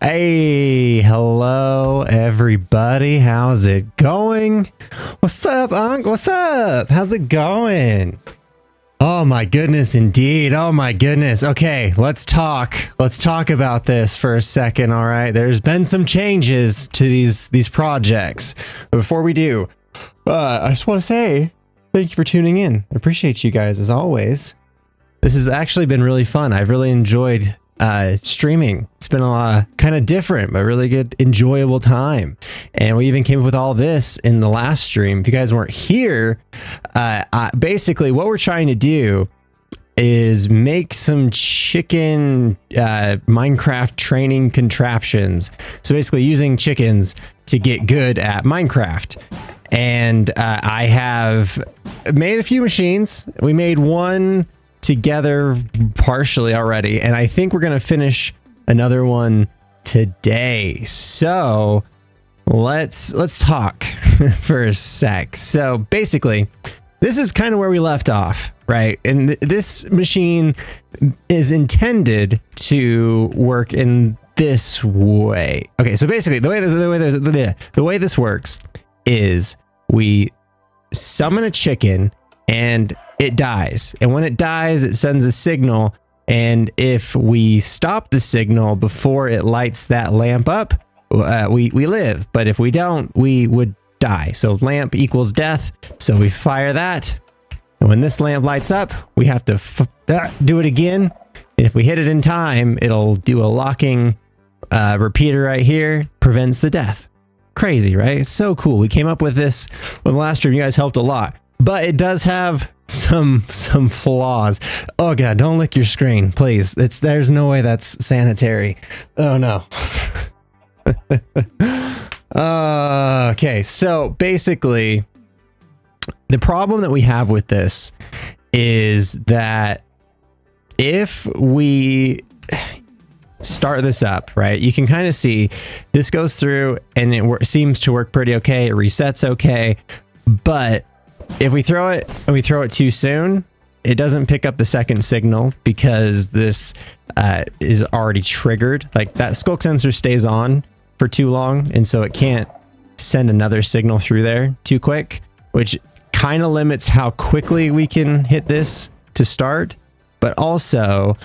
Hey, hello everybody. How's it going? What's up, Unc? What's up? How's it going? Oh my goodness, indeed. Oh my goodness. Okay, let's talk. Let's talk about this for a second, all right? There's been some changes to these projects. But before we do, I just want to say thank you for tuning in. I appreciate you guys as always. This has actually been really fun. I've really enjoyed streaming. It's been a lot kind of different, but really good, enjoyable time. And we even came up with all this in the last stream. If you guys weren't here, basically what we're trying to do is make some chicken Minecraft training contraptions. So basically using chickens to get good at Minecraft. And I have made a few machines. We made one together partially already, and I think we're gonna finish another one today. So let's talk for a sec. So basically this is kind of where we left off, right? And this machine is intended to work in this way. Okay, so basically the way this works is we summon a chicken and it dies. And when it dies, it sends a signal. And if we stop the signal before it lights that lamp up, we live. But if we don't, we would die. So lamp equals death. So we fire that. And when this lamp lights up, we have to do it again. And if we hit it in time, it'll do a locking repeater right here, prevents the death. Crazy, right? It's so cool. We came up with this with the last stream. You guys helped a lot. But it does have some flaws. Oh god, don't lick your screen, please. There's no way that's sanitary. Oh no. Okay, so basically the problem that we have with this is that if we start this up, right, you can kind of see this goes through and it seems to work pretty okay. It resets okay, but if we throw it and we throw it too soon, it doesn't pick up the second signal because this is already triggered. Like that skulk sensor stays on for too long, and so it can't send another signal through there too quick, which kind of limits how quickly we can hit this to start. But also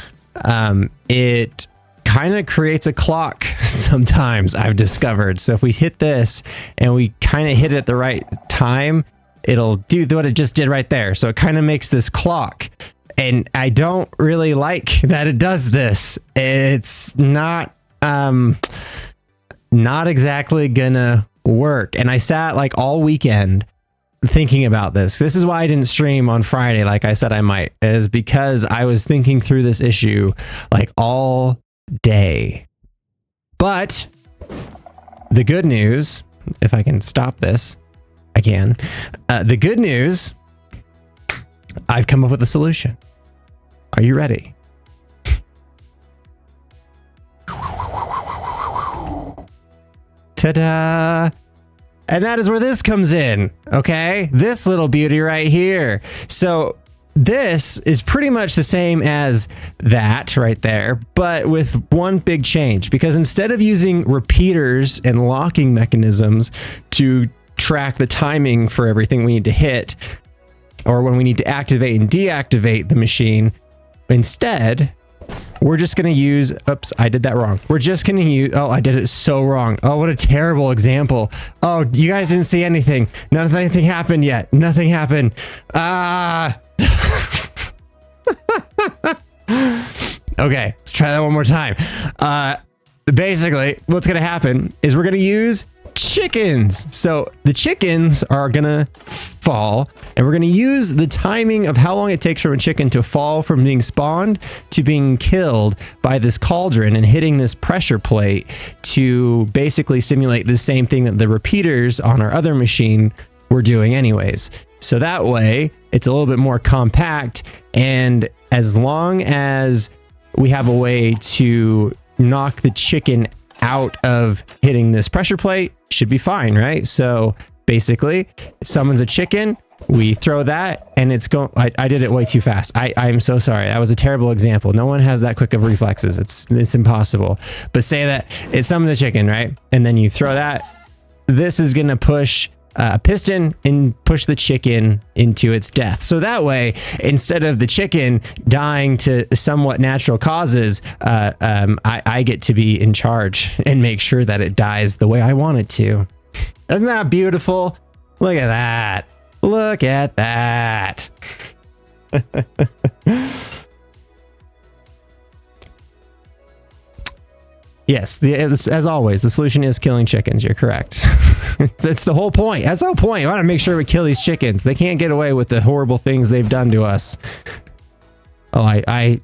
it kind of creates a clock sometimes, I've discovered. So if we hit this and we kind of hit it at the right time, it'll do what it just did right there. So it kind of makes this clock. And I don't really like that it does this. It's not exactly gonna work. And I sat like all weekend thinking about this. This is why I didn't stream on Friday like I said I might, is because I was thinking through this issue like all day. But the good news, if I can stop this, I can. The good news, I've come up with a solution. Are you ready? Ta-da! And that is where this comes in, okay? This little beauty right here. So this is pretty much the same as that right there, but with one big change, because instead of using repeaters and locking mechanisms to track the timing for everything we need to hit, or when we need to activate and deactivate the machine, instead we're just going to use, oops, I did that wrong. We're just going to use, oh, I did it so wrong. Oh, what a terrible example. Oh, you guys didn't see anything. Nothing happened yet. Nothing happened. Okay, let's try that one more time. Basically what's going to happen is we're going to use chickens. So the chickens are gonna fall, and we're gonna use the timing of how long it takes for a chicken to fall from being spawned to being killed by this cauldron and hitting this pressure plate to basically simulate the same thing that the repeaters on our other machine were doing anyways. So that way it's a little bit more compact, and as long as we have a way to knock the chicken out of hitting this pressure plate, should be fine, right? So basically it summons a chicken, we throw that and it's going. I did it way too fast. I'm so sorry. That was a terrible example. No one has that quick of reflexes. It's impossible. But say that it's some of the chicken, right? And then you throw that. This is going to push a piston and push the chicken into its death. So that way, instead of the chicken dying to somewhat natural causes, I get to be in charge and make sure that it dies the way I want it to. Isn't that beautiful? Look at that. Look at that. Yes, as always, the solution is killing chickens. You're correct. That's the whole point. That's the whole point. I want to make sure we kill these chickens. They can't get away with the horrible things they've done to us. Oh, okay.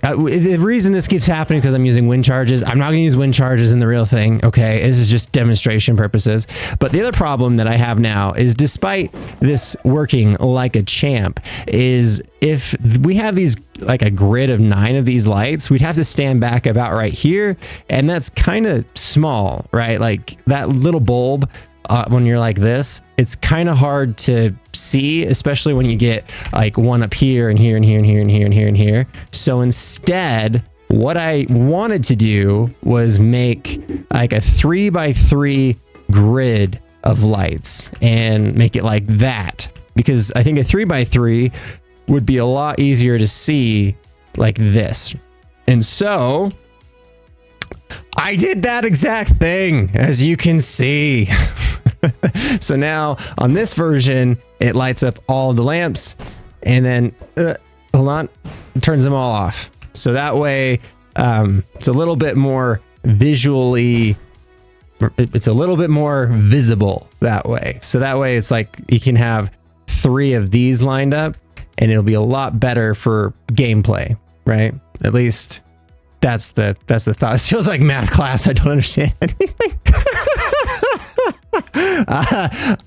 The reason this keeps happening because I'm using wind charges. I'm not going to use wind charges in the real thing. Okay. This is just demonstration purposes. But the other problem that I have now is, despite this working like a champ, is if we have these, like a grid of 9 of these lights, we'd have to stand back about right here. And that's kind of small, right? Like that little bulb, when you're like this, it's kind of hard to see, especially when you get like one up here and here and here and here and here and here and here. So instead, what I wanted to do was make like a 3x3 grid of lights and make it like that, because I think a 3x3 would be a lot easier to see like this. And so I did that exact thing, as you can see. So now on this version, it lights up all the lamps, and then hold on, turns them all off. So that way, it's a little bit more visually, it's a little bit more visible that way. So that way it's like you can have 3 of these lined up and it'll be a lot better for gameplay, right? At least that's the thought. It feels like math class. I don't understand anything.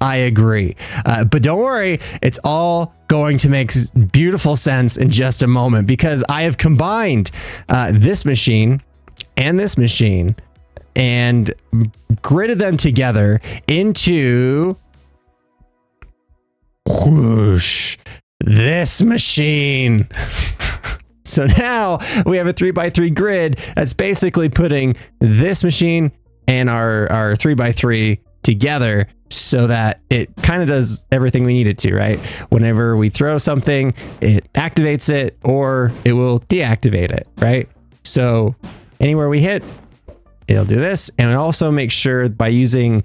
I agree. But don't worry, it's all going to make beautiful sense in just a moment, because I have combined this machine and this machine and gridded them together into whoosh, this machine. So now we have a 3x3 grid that's basically putting this machine and our 3x3 together, so that it kind of does everything we need it to, right? Whenever we throw something, it activates it or it will deactivate it, right? So anywhere we hit, it'll do this. And also make sure by using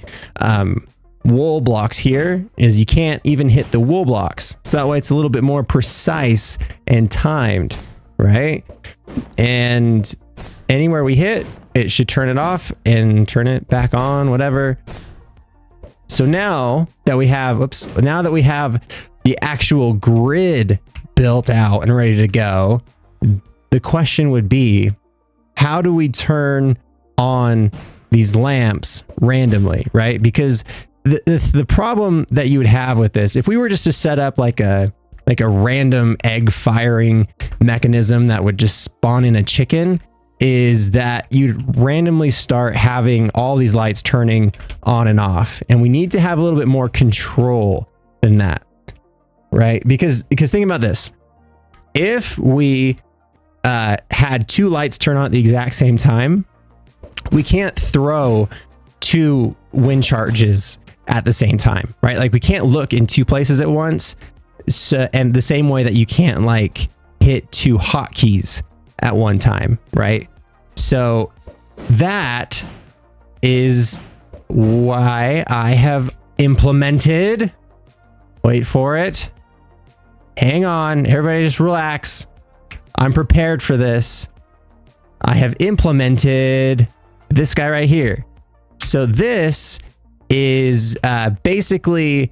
wool blocks here is you can't even hit the wool blocks. So that way it's a little bit more precise and timed, right? And anywhere we hit, it should turn it off and turn it back on, whatever. So now that we have, now that we have the actual grid built out and ready to go, the question would be, how do we turn on these lamps randomly, right? Because the problem that you would have with this, if we were just to set up like a random egg firing mechanism that would just spawn in a chicken, is that you'd randomly start having all these lights turning on and off. And we need to have a little bit more control than that, right? Because think about this. If we had 2 lights turn on at the exact same time, we can't throw 2 wind charges at the same time, right? Like we can't look in 2 places at once. So, and the same way that you can't like hit 2 hotkeys at one time, right? So that is why I have implemented, wait for it, hang on, everybody just relax. I'm prepared for this. I have implemented this guy right here. So this is basically,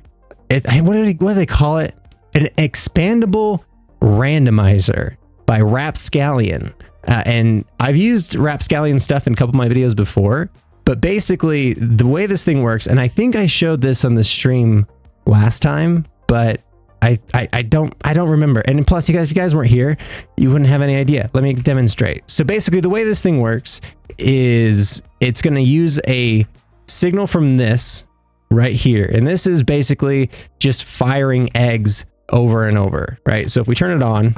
what do they call it? An expandable randomizer by Rapscallion. And I've used Rapscallion stuff in a couple of my videos before, but basically the way this thing works, and I think I showed this on the stream last time, but I don't remember. And plus, if you guys weren't here, you wouldn't have any idea. Let me demonstrate. So basically the way this thing works is it's going to use a signal from this right here. And this is basically just firing eggs over and over, right? So if we turn it on,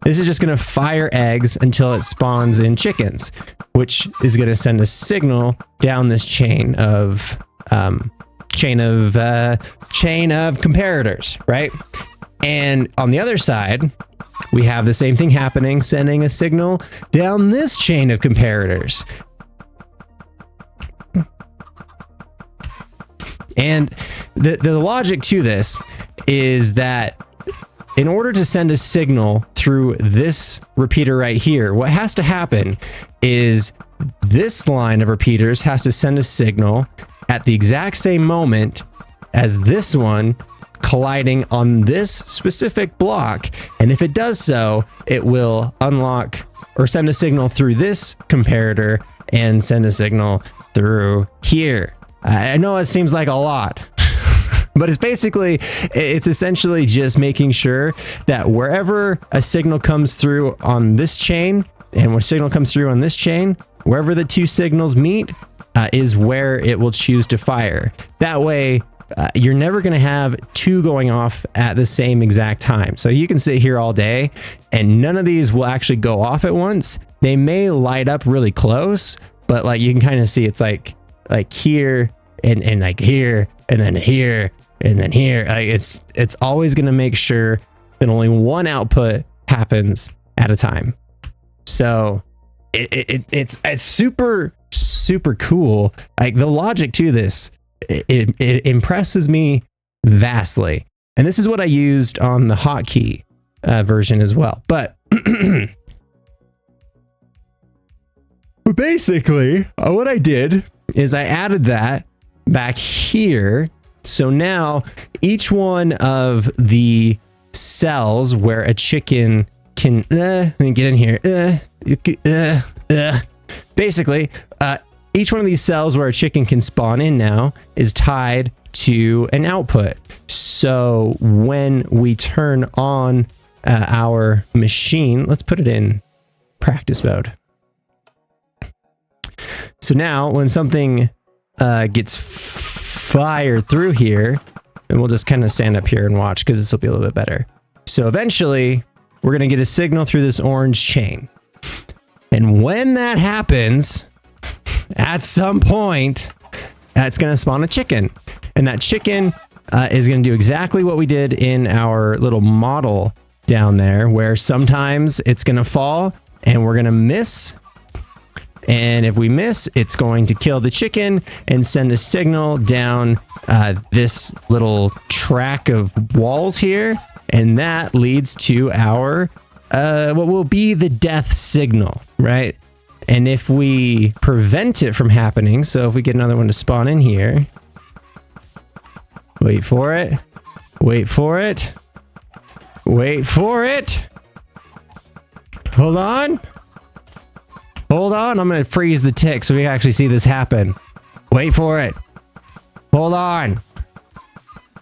this is just going to fire eggs until it spawns in chickens, which is going to send a signal down this chain of comparators, right? And on the other side, we have the same thing happening, sending a signal down this chain of comparators. And the logic to this is that in order to send a signal through this repeater right here, what has to happen is this line of repeaters has to send a signal at the exact same moment as this one colliding on this specific block. And if it does so, it will unlock or send a signal through this comparator and send a signal through here. I know it seems like a lot, but it's essentially just making sure that wherever a signal comes through on this chain and when a signal comes through on this chain, wherever the two signals meet is where it will choose to fire. That way, you're never going to have two going off at the same exact time. So you can sit here all day and none of these will actually go off at once. They may light up really close, but like you can kind of see it's like here and like here and then here and then here. It's always going to make sure that only one output happens at a time. So it's super cool. Like the logic to this, it impresses me vastly. And this is what I used on the hotkey version as well. But basically, what I did is I added that back here. So now each one of the cells where a chicken can let me get in here. Basically, each one of these cells where a chicken can spawn in now is tied to an output. So when we turn on our machine, let's put it in practice mode. So now when something gets fired through here, and we'll just kind of stand up here and watch because this will be a little bit better. So eventually we're going to get a signal through this orange chain. And when that happens, at some point, it's going to spawn a chicken. And that chicken is going to do exactly what we did in our little model down there, where sometimes it's going to fall and we're going to miss. And if we miss, it's going to kill the chicken and send a signal down this little track of walls here. And that leads to our, what will be the death signal, right? And if we prevent it from happening, so if we get another one to spawn in here, wait for it, wait for it, wait for it. Hold on. Hold on, I'm going to freeze the tick so we can actually see this happen. Wait for it. Hold on.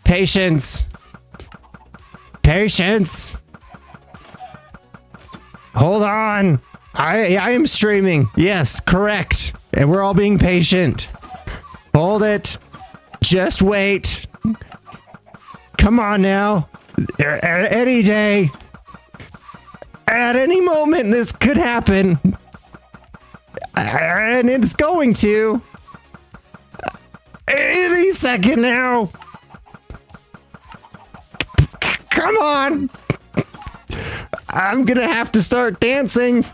Patience. Patience. Hold on. I am streaming. Yes, correct. And we're all being patient. Hold it. Just wait. Come on now. Any day. At any moment, this could happen. And it's going to. Any second now. Come on. I'm gonna have to start dancing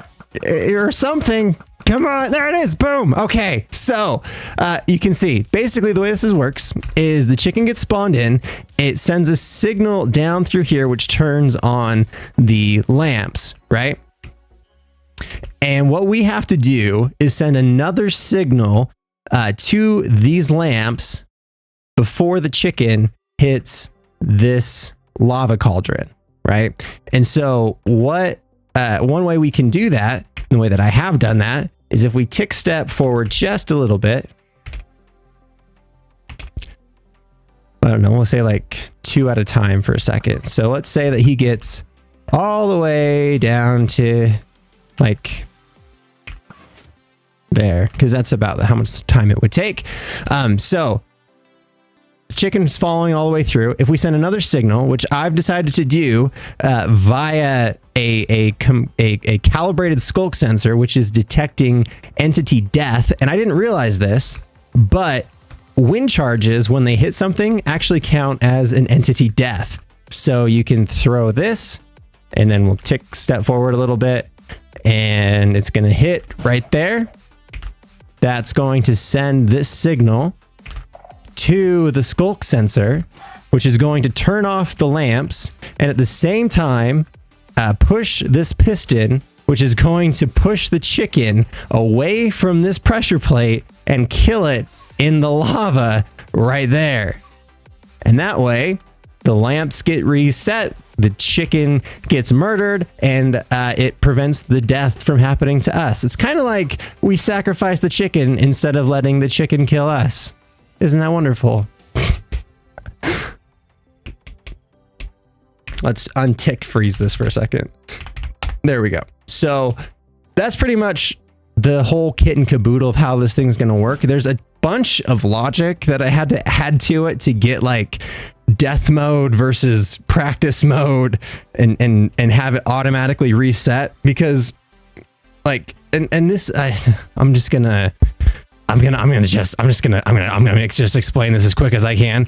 or something. Come on, there it is. Boom. Okay, so you can see basically the way this works is the chicken gets spawned in, it sends a signal down through here which turns on the lamps, right? And what we have to do is send another signal to these lamps before the chicken hits this lava cauldron, right? And so what one way we can do that, the way that I have done that, is if we tick step forward just a little bit. I don't know, we'll say like 2 at a time for a second. So let's say that he gets all the way down to like there, because that's about how much time it would take. So chicken's falling all the way through. If we send another signal, which I've decided to do via a calibrated skulk sensor, which is detecting entity death, and I didn't realize this, but wind charges, when they hit something, actually count as an entity death. So you can throw this, and then we'll step forward a little bit, and it's going to hit right there. That's going to send this signal to the skulk sensor, which is going to turn off the lamps, and at the same time push this piston, which is going to push the chicken away from this pressure plate and kill it in the lava right there. And that way the lamps get reset, the chicken gets murdered, and it prevents the death from happening to us. It's kind of like we sacrifice the chicken instead of letting the chicken kill us. Isn't that wonderful? Let's untick freeze this for a second. There we go. So that's pretty much the whole kit and caboodle of how this thing's going to work. There's a bunch of logic that I had to add to it to get like death mode versus practice mode and have it automatically reset, because like and this I'm gonna just explain this as quick as I can.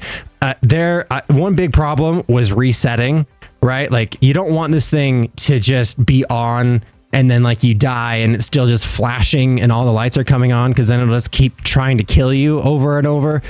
One big problem was resetting, right? Like you don't want this thing to just be on and then like you die and it's still just flashing and all the lights are coming on, because then it'll just keep trying to kill you over and over.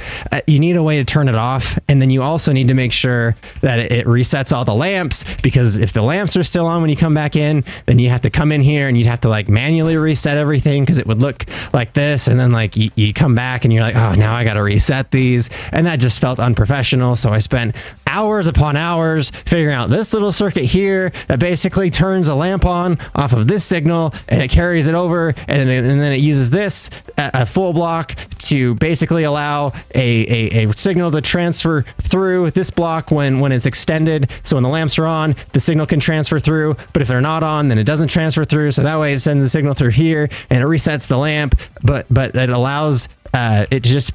You need a way to turn it off, and then you also need to make sure that it resets all the lamps, because if the lamps are still on when you come back in, then you have to come in here and you'd have to like manually reset everything, because it would look like this, and then like you come back and you're like, oh, now I got to reset these, and that just felt unprofessional. So I spent hours upon hours figuring out this little circuit here that basically turns a lamp on off of this signal, and it carries it over, and then it uses this a full block to basically allow a signal to transfer through this block when it's extended. So when the lamps are on, the signal can transfer through, but if they're not on, then it doesn't transfer through. So that way it sends the signal through here and it resets the lamp, but it allows it to just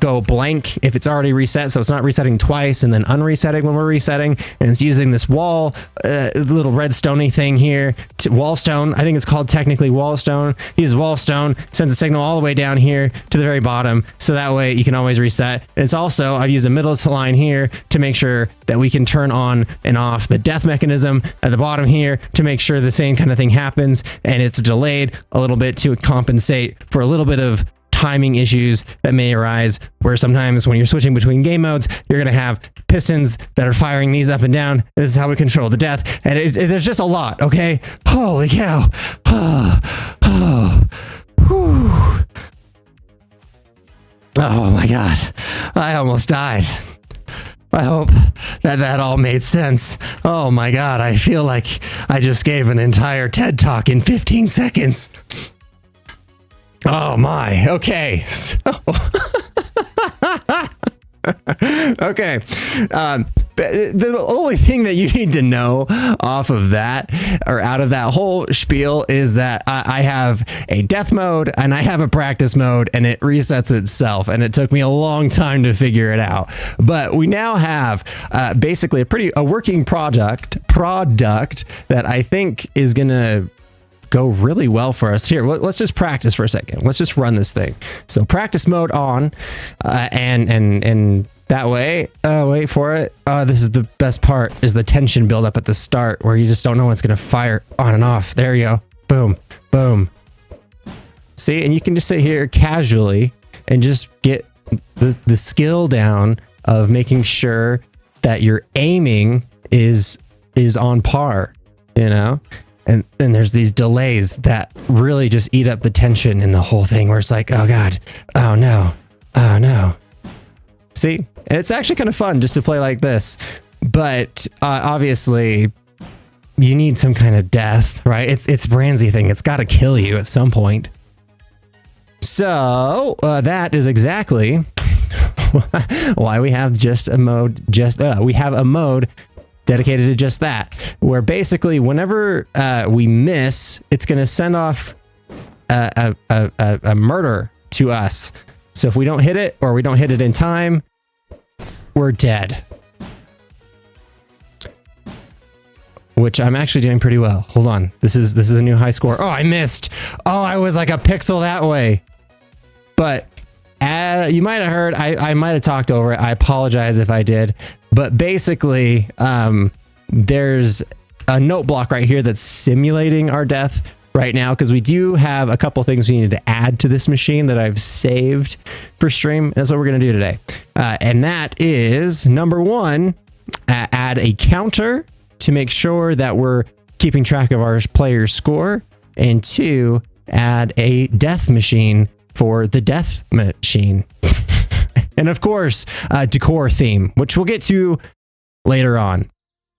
go blank if it's already reset, so it's not resetting twice and then unresetting when we're resetting. And it's using this wall little redstone thing here to wallstone. I think it's called technically wallstone. Use wallstone, sends a signal all the way down here to the very bottom, so that way you can always reset. And it's also, I've used a middle line here to make sure that we can turn on and off the death mechanism at the bottom here to make sure the same kind of thing happens, and it's delayed a little bit to compensate for a little bit of timing issues that may arise, where sometimes when you're switching between game modes, you're going to have pistons that are firing these up and down. This is how we control the death, and there's just a lot. Okay, holy cow. Oh my god, I almost died. I hope that all made sense. Oh my god, I feel like I just gave an entire TED talk in 15 seconds. Oh my, okay. So okay. The only thing that you need to know off of that, or out of that whole spiel, is that I have a death mode and I have a practice mode, and it resets itself, and it took me a long time to figure it out. But we now have basically a working product that I think is gonna go really well for us. Here, let's just practice for a second. Let's just run this thing. So practice mode on, and that way, wait for it. This is the best part, is the tension build up at the start, where you just don't know when it's going to fire on and off. There you go. Boom, boom. See, and you can just sit here casually and just get the skill down of making sure that your aiming is on par, you know? And then there's these delays that really just eat up the tension in the whole thing, where it's like, oh god, oh no, oh no. See, and it's actually kind of fun just to play like this, but obviously you need some kind of death, right? It's Branzy thing. It's got to kill you at some point. So that is exactly why we have just a mode. We have a mode dedicated to just that, where basically whenever we miss, it's going to send off a murder to us. So if we don't hit it, or we don't hit it in time, we're dead. Which I'm actually doing pretty well. Hold on. This is a new high score. Oh, I missed. Oh, I was like a pixel that way. But you might have heard, I might have talked over it. I apologize if I did. But basically, there's a note block right here that's simulating our death right now, because we do have a couple things we needed to add to this machine that I've saved for stream. That's what we're going to do today. And that is, number one, add a counter to make sure that we're keeping track of our player's score. And two, add a death machine for the death machine. And of course, decor theme, which we'll get to later on.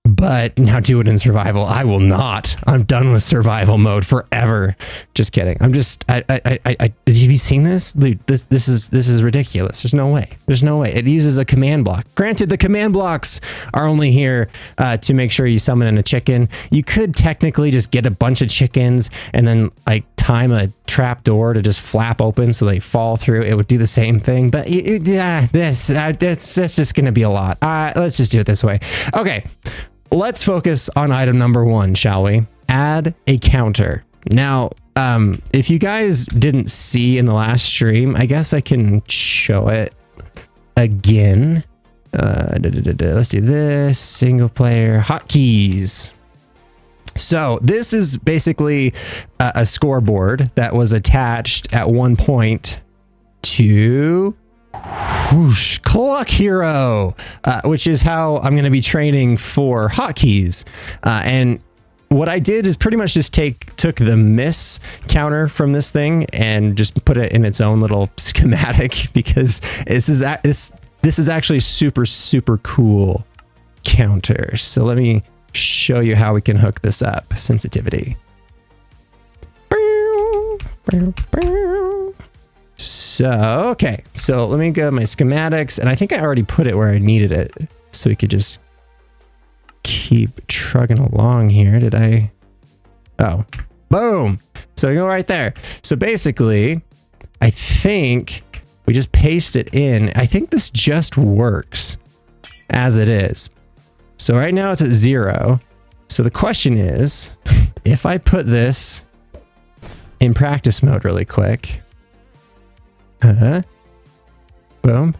But now do it in survival. I will not. I'm done with survival mode forever. Just kidding. I'm just. Have you seen this, dude? This is ridiculous. There's no way. There's no way. It uses a command block. Granted, the command blocks are only here to make sure you summon in a chicken. You could technically just get a bunch of chickens and then like time a trap door to just flap open so they fall through. It would do the same thing. But yeah, that's just gonna be a lot. Let's just do it this way. Okay. Let's focus on item number one, shall we? Add a counter. Now, if you guys didn't see in the last stream, I guess I can show it again. Let's do this. Single player hotkeys. So this is basically a scoreboard that was attached at one point to Clock Hero, which is how I'm going to be training for hotkeys. And what I did is pretty much just took the miss counter from this thing and just put it in its own little schematic, because this is actually super cool counter. So let me show you how we can hook this up. Sensitivity. So, okay. So let me go to my schematics, and I think I already put it where I needed it. So we could just keep trugging along here. Did I? Oh, boom. So I go right there. So basically, I think we just paste it in. I think this just works as it is. So right now it's at 0. So the question is, if I put this in practice mode really quick, boom.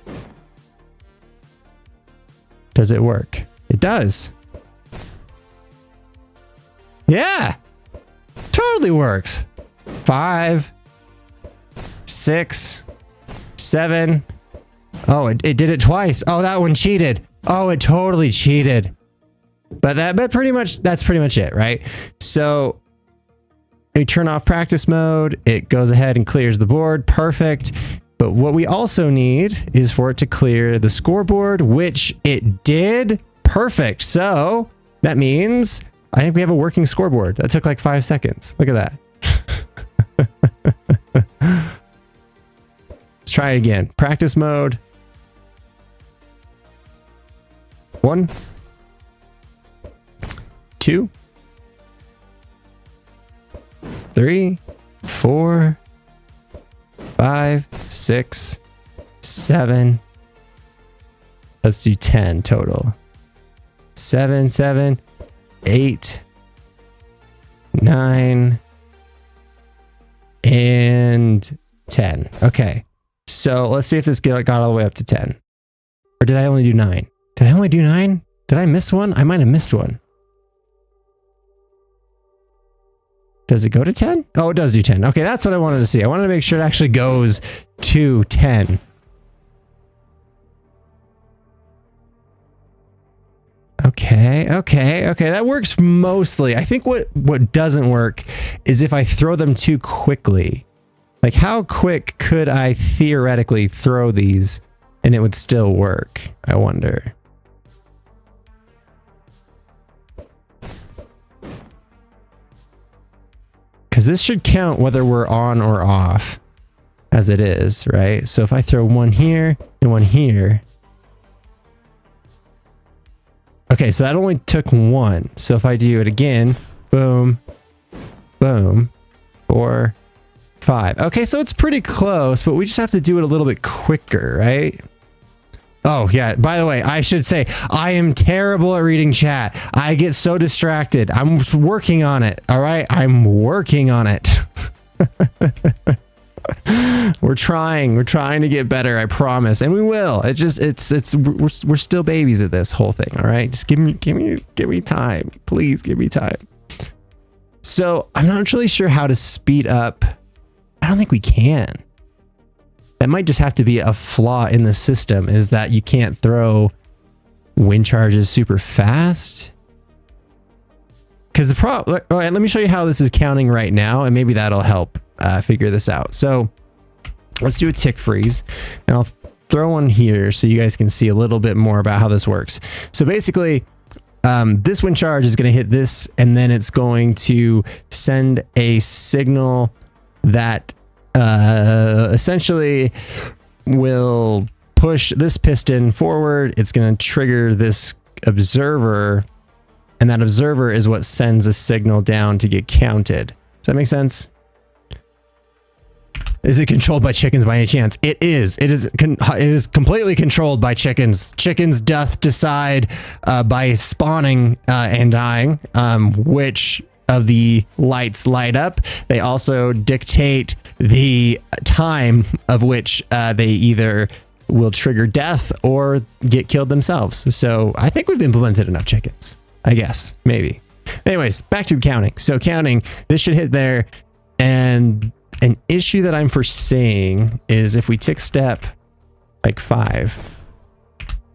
Does it work? It does. Yeah. Totally works. 5, 6, 7. Oh, it did it twice. Oh, that one cheated. Oh, it totally cheated. But that's pretty much it, right? So we turn off practice mode, it goes ahead and clears the board. Perfect. But what we also need is for it to clear the scoreboard, which it did. Perfect. So that means I think we have a working scoreboard. That took like 5 seconds. Look at that. Let's try it again. Practice mode. 1, 2, 3, 4, 5, 6, 7. Let's do 10 total. 7, 7, 8, 9, and 10. Okay. So let's see if this got all the way up to 10. Or did I only do 9? Did I only do 9? Did I miss one? I might have missed one. Does it go to 10? Oh, it does do 10. Okay, that's what I wanted to see. I wanted to make sure it actually goes to 10. Okay. That works mostly. I think what doesn't work is if I throw them too quickly. Like, how quick could I theoretically throw these and it would still work? I wonder. Because this should count whether we're on or off as it is, right? So if I throw one here and one here. Okay, so that only took one. So if I do it again, boom, boom, 4, 5. Okay, so it's pretty close, but we just have to do it a little bit quicker, right? Oh, yeah. By the way, I should say I am terrible at reading chat. I get so distracted. I'm working on it. All right. I'm working on it. We're trying to get better. I promise. And we will. We're still babies at this whole thing. All right. Just give me time. Please give me time. So I'm not really sure how to speed up. I don't think we can. That might just have to be a flaw in the system, is that you can't throw wind charges super fast. Because the problem, all right, let me show you how this is counting right now, and maybe that'll help figure this out. So let's do a tick freeze, and I'll throw one here so you guys can see a little bit more about how this works. So basically, this wind charge is going to hit this, and then it's going to send a signal that essentially will push this piston forward. It's going to trigger this observer, and that observer is what sends a signal down to get counted. Does that make sense? Is it controlled by chickens by any chance? It is. It is completely controlled by chickens. Chickens doth decide by spawning and dying which of the lights light up. They also dictate the time of which they either will trigger death or get killed themselves. So I think we've implemented enough chickens, I guess, maybe. Anyways, back to the counting. So counting, this should hit there. And an issue that I'm foreseeing is if we tick step like 5,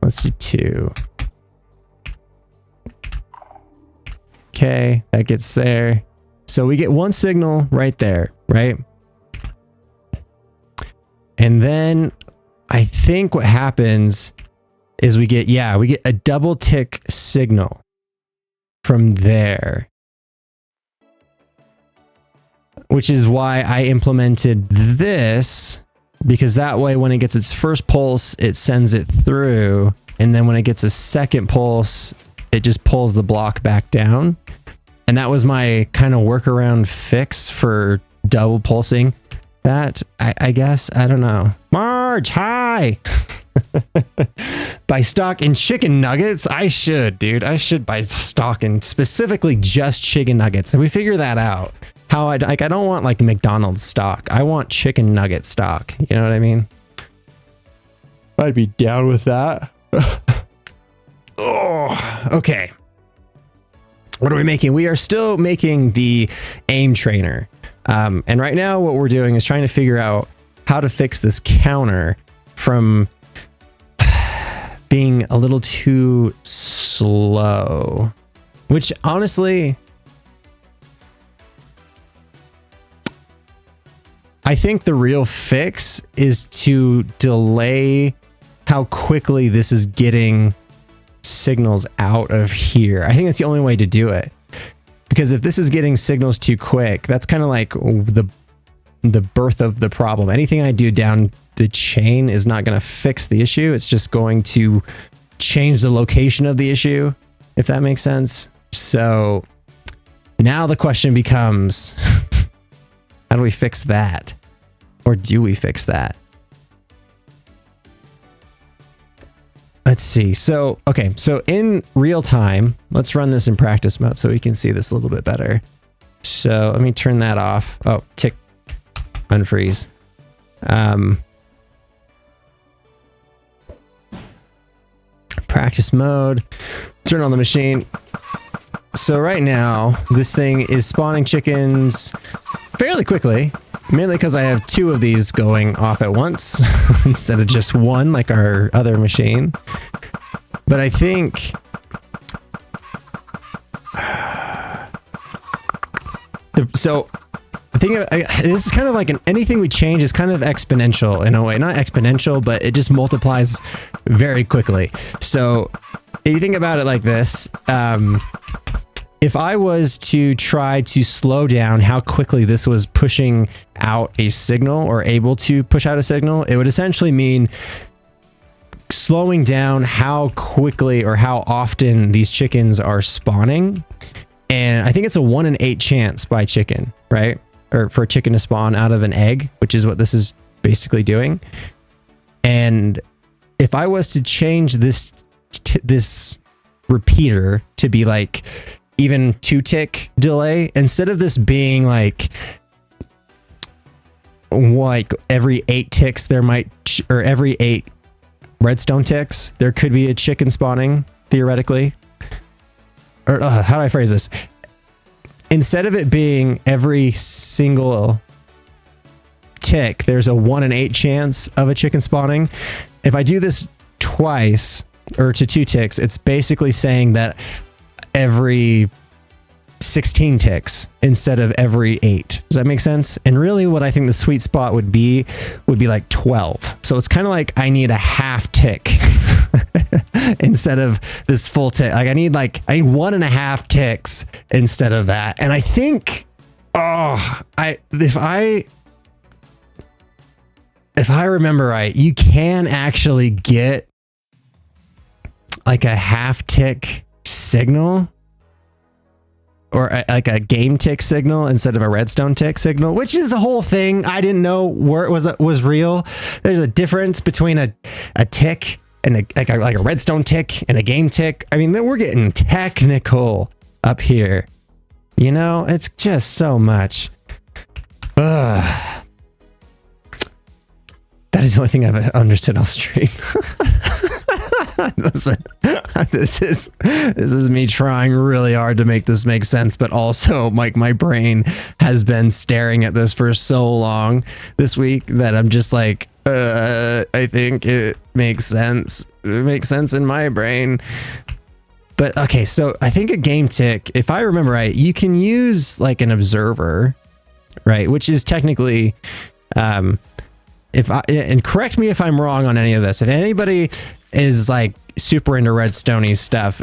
let's do 2. Okay, that gets there. So we get one signal right there, right? And then I think what happens is we get a double tick signal from there. Which is why I implemented this, because that way when it gets its first pulse, it sends it through. And then when it gets a second pulse, it just pulls the block back down. And that was my kind of workaround fix for double pulsing that, I guess. I don't know. Marge, hi! Buy stock in chicken nuggets? I should, dude. I should buy stock in specifically just chicken nuggets. Have we figured that out? How I don't want like McDonald's stock. I want chicken nugget stock. You know what I mean? I'd be down with that. Oh, okay. What are we making? We are still making the aim trainer. And right now what we're doing is trying to figure out how to fix this counter from being a little too slow, which honestly, I think the real fix is to delay how quickly this is getting signals out of here. I think that's the only way to do it. Because if this is getting signals too quick, that's kind of like the birth of the problem. Anything I do down the chain is not going to fix the issue. It's just going to change the location of the issue, if that makes sense. So now the question becomes, how do we fix that? Or do we fix that? Let's see. So, okay. So in real time, let's run this in practice mode so we can see this a little bit better. So let me turn that off. Oh, tick, unfreeze. Practice mode, turn on the machine. So right now, this thing is spawning chickens fairly quickly, mainly because I have 2 of these going off at once instead of just 1 like our other machine. But I think this is kind of like anything we change is kind of exponential in a way. Not exponential, but it just multiplies very quickly. So if you think about it like this, if I was to try to slow down how quickly this was pushing out a signal or able to push out a signal, it would essentially mean slowing down how quickly or how often these chickens are spawning. And I think it's a 1 in 8 chance by chicken, right? Or for a chicken to spawn out of an egg, which is what this is basically doing. And if I was to change this repeater to be like even 2 tick delay, instead of this being like every 8 ticks there might, or every 8 redstone ticks there could be a chicken spawning theoretically, or how do I phrase this? Instead of it being every single tick there's a 1 in 8 chance of a chicken spawning, if I do this twice or to 2 ticks, it's basically saying that every 16 ticks instead of every 8. Does that make sense? And really what I think the sweet spot would be like 12. So it's kind of like I need a half tick instead of this full tick. Like I need 1.5 ticks instead of that. And I think, if I remember right, you can actually get like a half tick signal, or like a game tick signal instead of a redstone tick signal, which is a whole thing. I didn't know where it was real. There's a difference between a tick and like a redstone tick and a game tick. I mean, we're getting technical up here. You know, it's just so much. That is the only thing I've understood off stream. Listen, this is me trying really hard to make this make sense, but also like my brain has been staring at this for so long this week that I'm just like, I think it makes sense. It makes sense in my brain. But okay, so I think a game tick, if I remember right, you can use like an observer, right? Which is technically, and correct me if I'm wrong on any of this. If anybody is like super into Redstone-y stuff,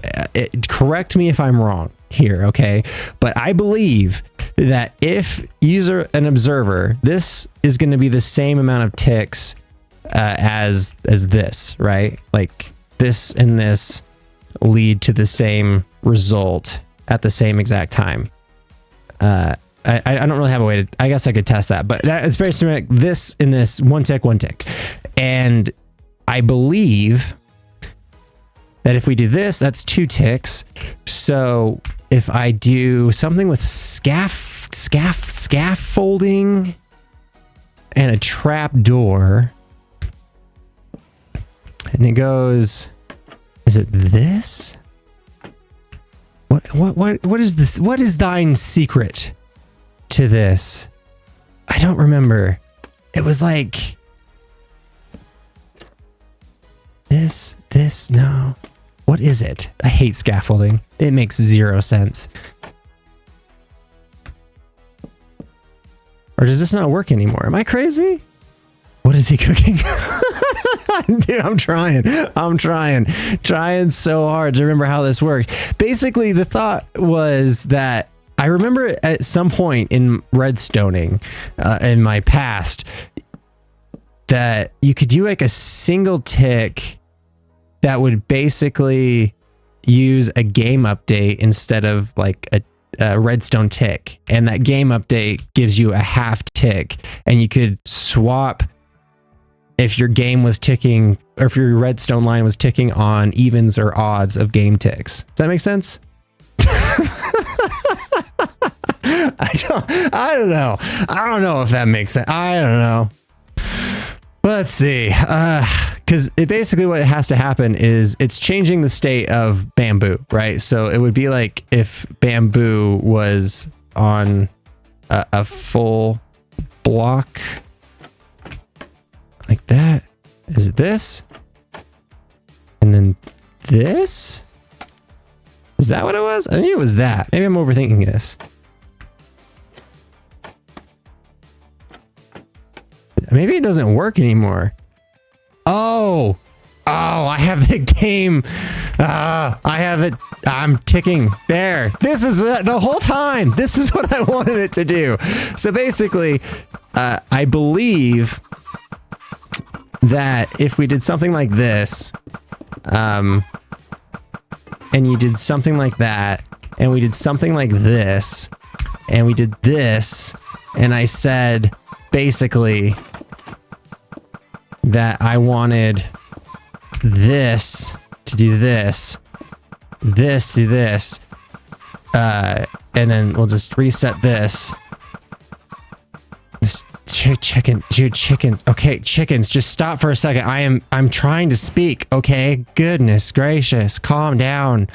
correct me if I'm wrong here, okay? But I believe that if user an observer, this is going to be the same amount of ticks as this, right? Like this and this lead to the same result at the same exact time. I don't really have a way to, I guess I could test that, but that is very similar. This and this, 1 tick, 1 tick. And I believe that if we do this, that's 2 ticks. So if I do something with scaffolding and a trap door, and it goes, is it this? What is this? What is thine secret to this? I don't remember. It was like this, no. What is it? I hate scaffolding. It makes 0 sense. Or does this not work anymore? Am I crazy? What is he cooking? Dude, I'm trying so hard to remember how this worked. Basically, the thought was that I remember at some point in redstoning in my past that you could do like a single tick that would basically use a game update instead of like a redstone tick. And that game update gives you a half tick, and you could swap if your game was ticking, or if your redstone line was ticking on evens or odds of game ticks. Does that make sense? I don't know. I don't know if that makes sense. I don't know. Let's see. Because basically what has to happen is it's changing the state of bamboo, right? So it would be like if bamboo was on a full block like that. Is it this? And then this? Is that what it was? I think it was that. Maybe I'm overthinking this. Maybe it doesn't work anymore. Oh, I have the game. I have it. I'm ticking there. This is the whole time. This is what I wanted it to do. So basically, I believe that if we did something like this, and you did something like that, and we did something like this, and we did this, and I said basically that I wanted this to do this, this to this, and then we'll just reset this. This chicken, dude, chickens. Okay, chickens, just stop for a second. I'm trying to speak, okay? Goodness gracious, calm down.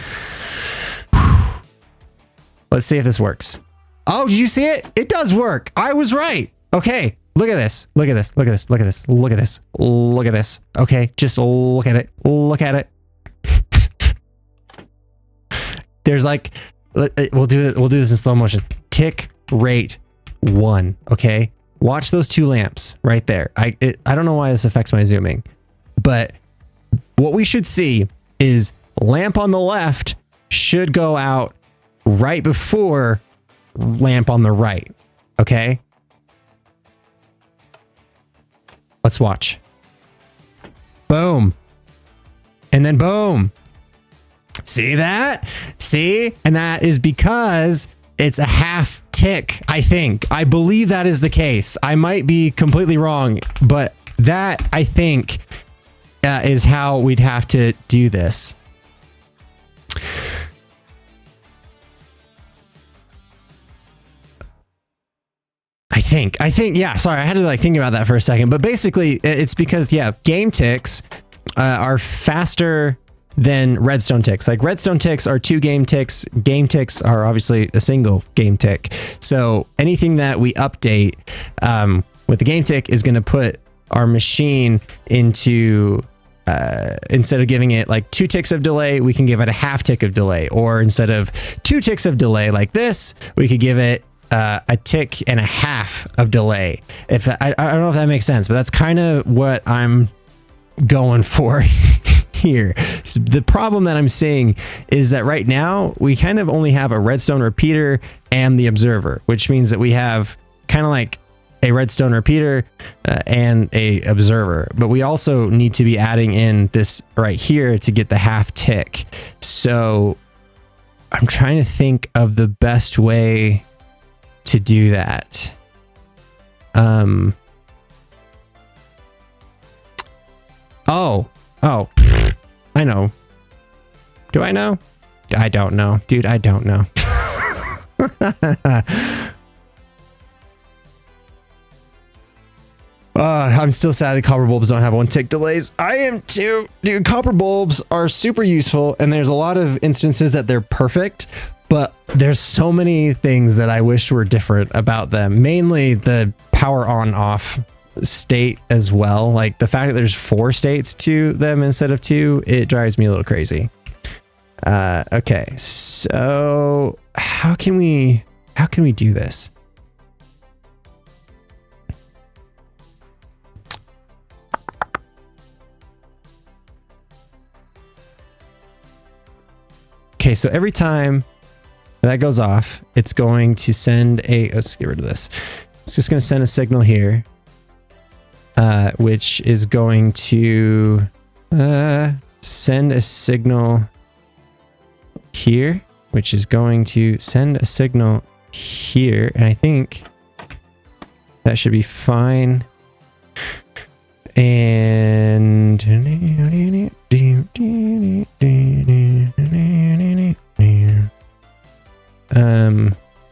Let's see if this works. Oh, did you see it? It does work. I was right. Okay, look at this. Look at this. Look at this. Look at this. Look at this. Look at this. Okay, just look at it. Look at it. There's like, we'll do this in slow motion. Tick rate 1. Okay, watch those 2 lamps right there. I don't know why this affects my zooming, but what we should see is lamp on the left should go out right before lamp on the right. Okay, let's watch. Boom, and then boom. See that? See? And that is because it's a half tick, I think. I believe that is the case. I might be completely wrong, but that, I think, is how we'd have to do this. I think, yeah, sorry, I had to like think about that for a second, but basically it's because, yeah, game ticks are faster than redstone ticks. Like redstone ticks are 2 game ticks. Game ticks are obviously a single game tick. So anything that we update with the game tick is going to put our machine into, instead of giving it like 2 ticks of delay, we can give it a half tick of delay. Or instead of 2 ticks of delay like this, we could give it a tick and a half of delay. If I don't know if that makes sense, but that's kind of what I'm going for here. So the problem that I'm seeing is that right now we kind of only have a redstone repeater and the observer, which means that we have kind of like a redstone repeater and a observer, but we also need to be adding in this right here to get the half tick. So I'm trying to think of the best way to do that. Oh, I know. Do I know? I don't know, dude. I don't know. I'm still sad that copper bulbs don't have 1 tick delays. I am too, dude. Copper bulbs are super useful, and there's a lot of instances that they're perfect, but there's so many things that I wish were different about them. Mainly the power on off state as well. Like the fact that there's 4 states to them instead of 2, it drives me a little crazy. Okay, so how can we do this? Okay, so every time that goes off, it's going to send a, let's get rid of this. It's just going to send a signal here, which is going to send a signal here, which is going to send a signal here. And I think that should be fine. And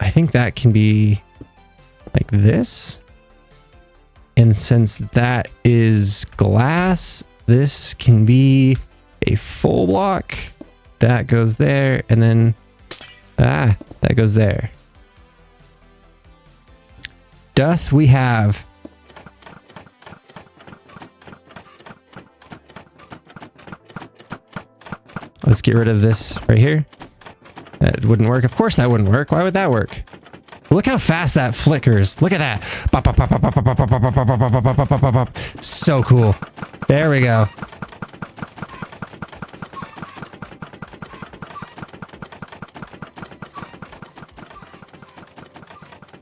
I think that can be like this. And since that is glass, this can be a full block. That goes there, and then that goes there. Doth we have? Let's get rid of this right here. That wouldn't work. Of course that wouldn't work. Why would that work? Look how fast that flickers. Look at that. So cool. There we go.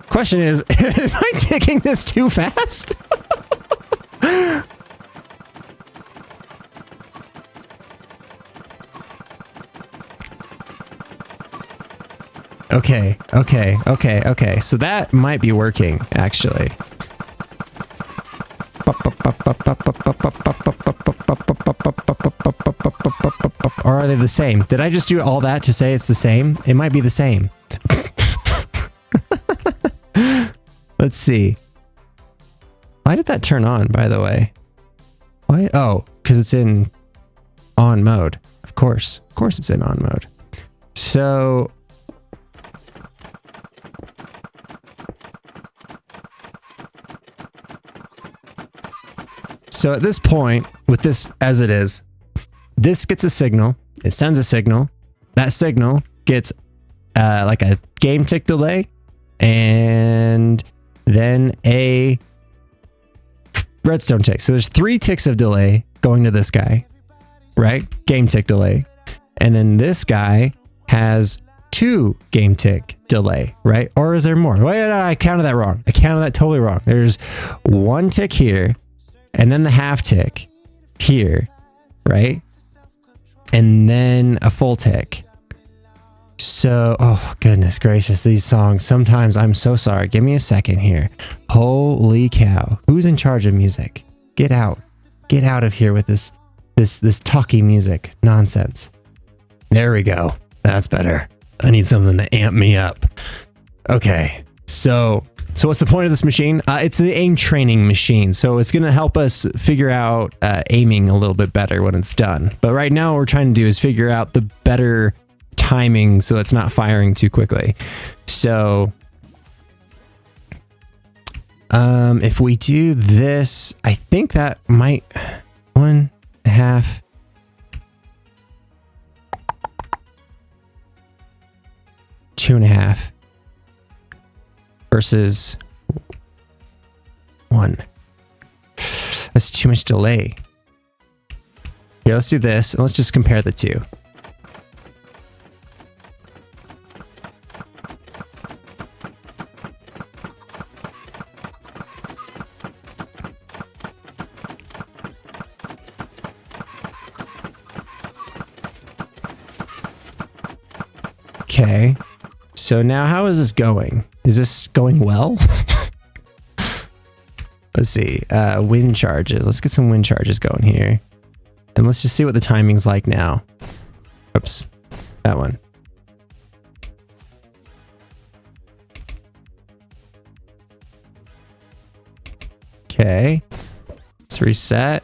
Question is, am I ticking this too fast? Okay. So that might be working, actually. or are they the same? Did I just do all that to say it's the same? It might be the same. Let's see. Why did that turn on, by the way? Why? Oh, because it's in on mode. Of course it's in on mode. So at this point, with this as it is, this gets a signal. It sends a signal. That signal gets like a game tick delay, and then a redstone tick. So there's 3 ticks of delay going to this guy, right? Game tick delay. And then this guy has 2 game tick delay, right? Or is there more? Wait, no, I counted that wrong. I counted that totally wrong. There's 1 tick here, and then the half tick here, right? And then a full tick. So, oh goodness gracious, these songs, sometimes I'm so sorry. Give me a second here. Holy cow. Who's in charge of music? Get out. Get out of here with this talky music nonsense. There we go. That's better. I need something to amp me up. Okay. So what's the point of this machine? It's the aim training machine. So it's going to help us figure out aiming a little bit better when it's done. But right now what we're trying to do is figure out the better timing so it's not firing too quickly. So if we do this, I think that might 1/2 2.5 versus 1. That's too much delay. Here, let's do this and let's just compare the two. Okay, so now how is this going? Is this going well? Let's see, wind charges. Let's get some wind charges going here. And let's just see what the timing's like now. Oops, that one. Okay, let's reset.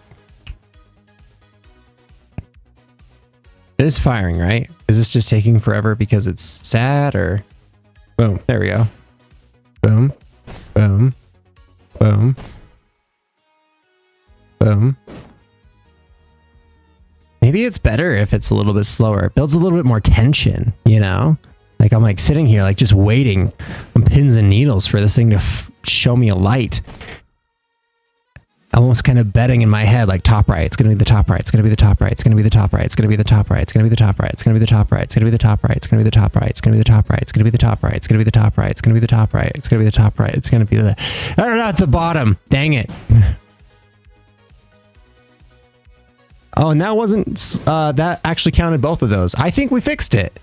It is firing, right? Is this just taking forever because it's sad, or? Boom, there we go. Boom, boom, boom, boom. Maybe it's better if it's a little bit slower. It builds a little bit more tension, you know? Like I'm like sitting here, like just waiting on pins and needles for this thing to show me a light. Almost kind of betting in my head, like top right, it's gonna be the top right, it's gonna be the top right, it's gonna be the top right, it's gonna be the top right, it's gonna be the top right, it's gonna be the top right, it's gonna be the top right, it's gonna be the top right, it's gonna be the top right, it's gonna be the top right, it's gonna be the top right, it's gonna be the top right, it's gonna be the top right, it's gonna be the, I don't know, it's the bottom. Dang it. Oh, and that wasn't, that actually counted both of those. I think we fixed it.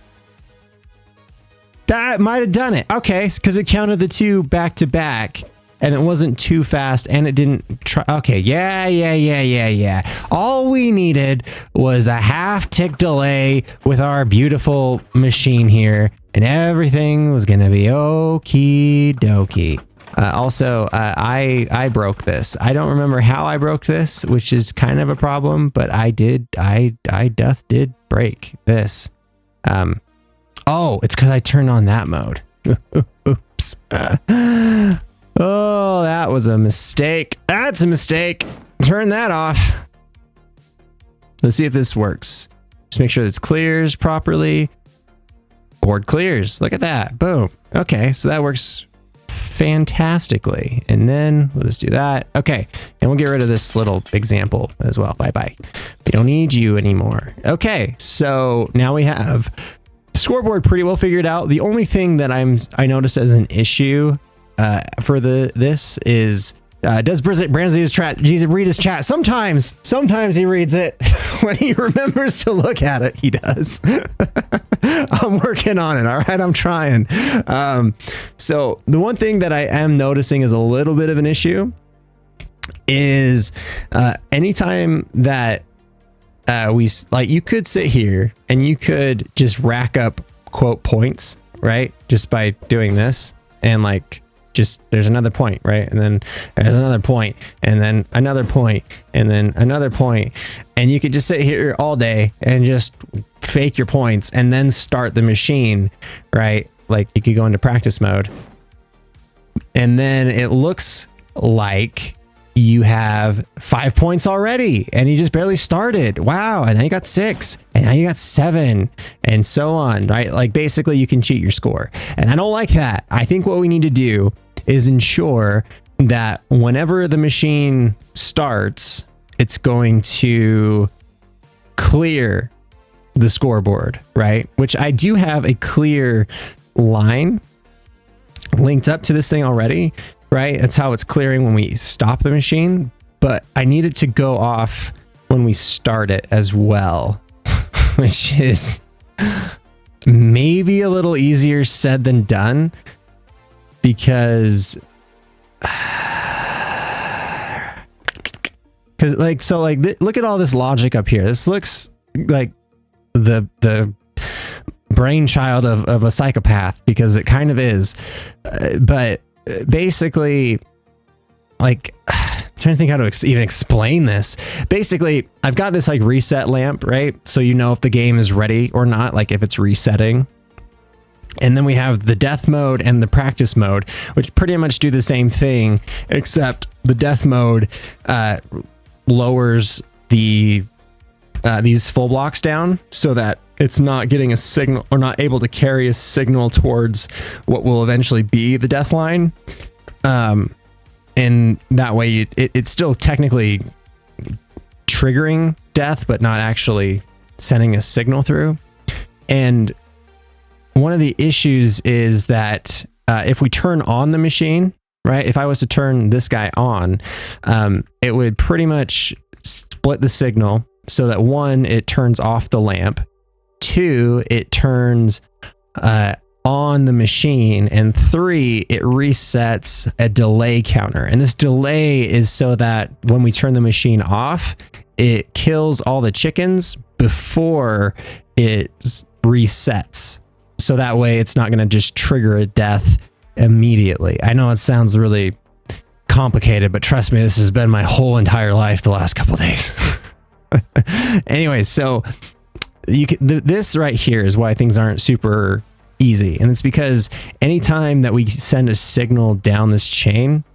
That might have done it. Okay, because it counted the 2 back to back. And it wasn't too fast, and it didn't try. Okay, yeah. All we needed was a half tick delay with our beautiful machine here, and everything was gonna be okie dokie. Also, I broke this. I don't remember how I broke this, which is kind of a problem, but I did break this. Oh, it's because I turned on that mode. Oops. Oh, that was a mistake. That's a mistake. Turn that off. Let's see if this works. Just make sure this clears properly. Board clears. Look at that. Boom. Okay, so that works fantastically. And then we'll just do that. Okay, and we'll get rid of this little example as well. Bye-bye. We don't need you anymore. Okay, so now we have the scoreboard pretty well figured out. The only thing that I noticed as an issue for this is does Branzy read his chat? Sometimes he reads it. When he remembers to look at it, he does. I'm working on it. All right, I'm trying. So the one thing that I am noticing is a little bit of an issue is anytime that you could sit here and you could just rack up quote points, right? Just by doing this, and like, just there's another point, right? And then there's another point, and then another point, and then another point. And you could just sit here all day and just fake your points and then start the machine, right? Like you could go into practice mode. And then it looks like you have 5 points already and you just barely started. Wow. And now you got 6 and now you got 7 and so on, right? Like basically you can cheat your score. And I don't like that. I think what we need to do is ensure that whenever the machine starts, it's going to clear the scoreboard, right? Which I do have a clear line linked up to this thing already, right? That's how it's clearing when we stop the machine, but I need it to go off when we start it as well, which is maybe a little easier said than done, because look at all this logic up here. This looks like the brainchild of a psychopath, because it kind of is, but basically, like, I'm trying to think how to even explain this. Basically, I've got this like reset lamp, right? So you know if the game is ready or not, like if it's resetting. And then we have the death mode and the practice mode, which pretty much do the same thing, except the death mode lowers the these full blocks down so that it's not getting a signal, or not able to carry a signal towards what will eventually be the death line. And that way it's still technically triggering death, but not actually sending a signal through. And one of the issues is that if we turn on the machine, right? If I was to turn this guy on, it would pretty much split the signal so that 1, it turns off the lamp, 2, it turns on the machine, and 3, it resets a delay counter. And this delay is so that when we turn the machine off, it kills all the chickens before it resets. So that way it's not going to just trigger a death immediately. I know it sounds really complicated, but trust me, this has been my whole entire life the last couple of days. Anyways, so this right here is why things aren't super easy. And it's because anytime that we send a signal down this chain,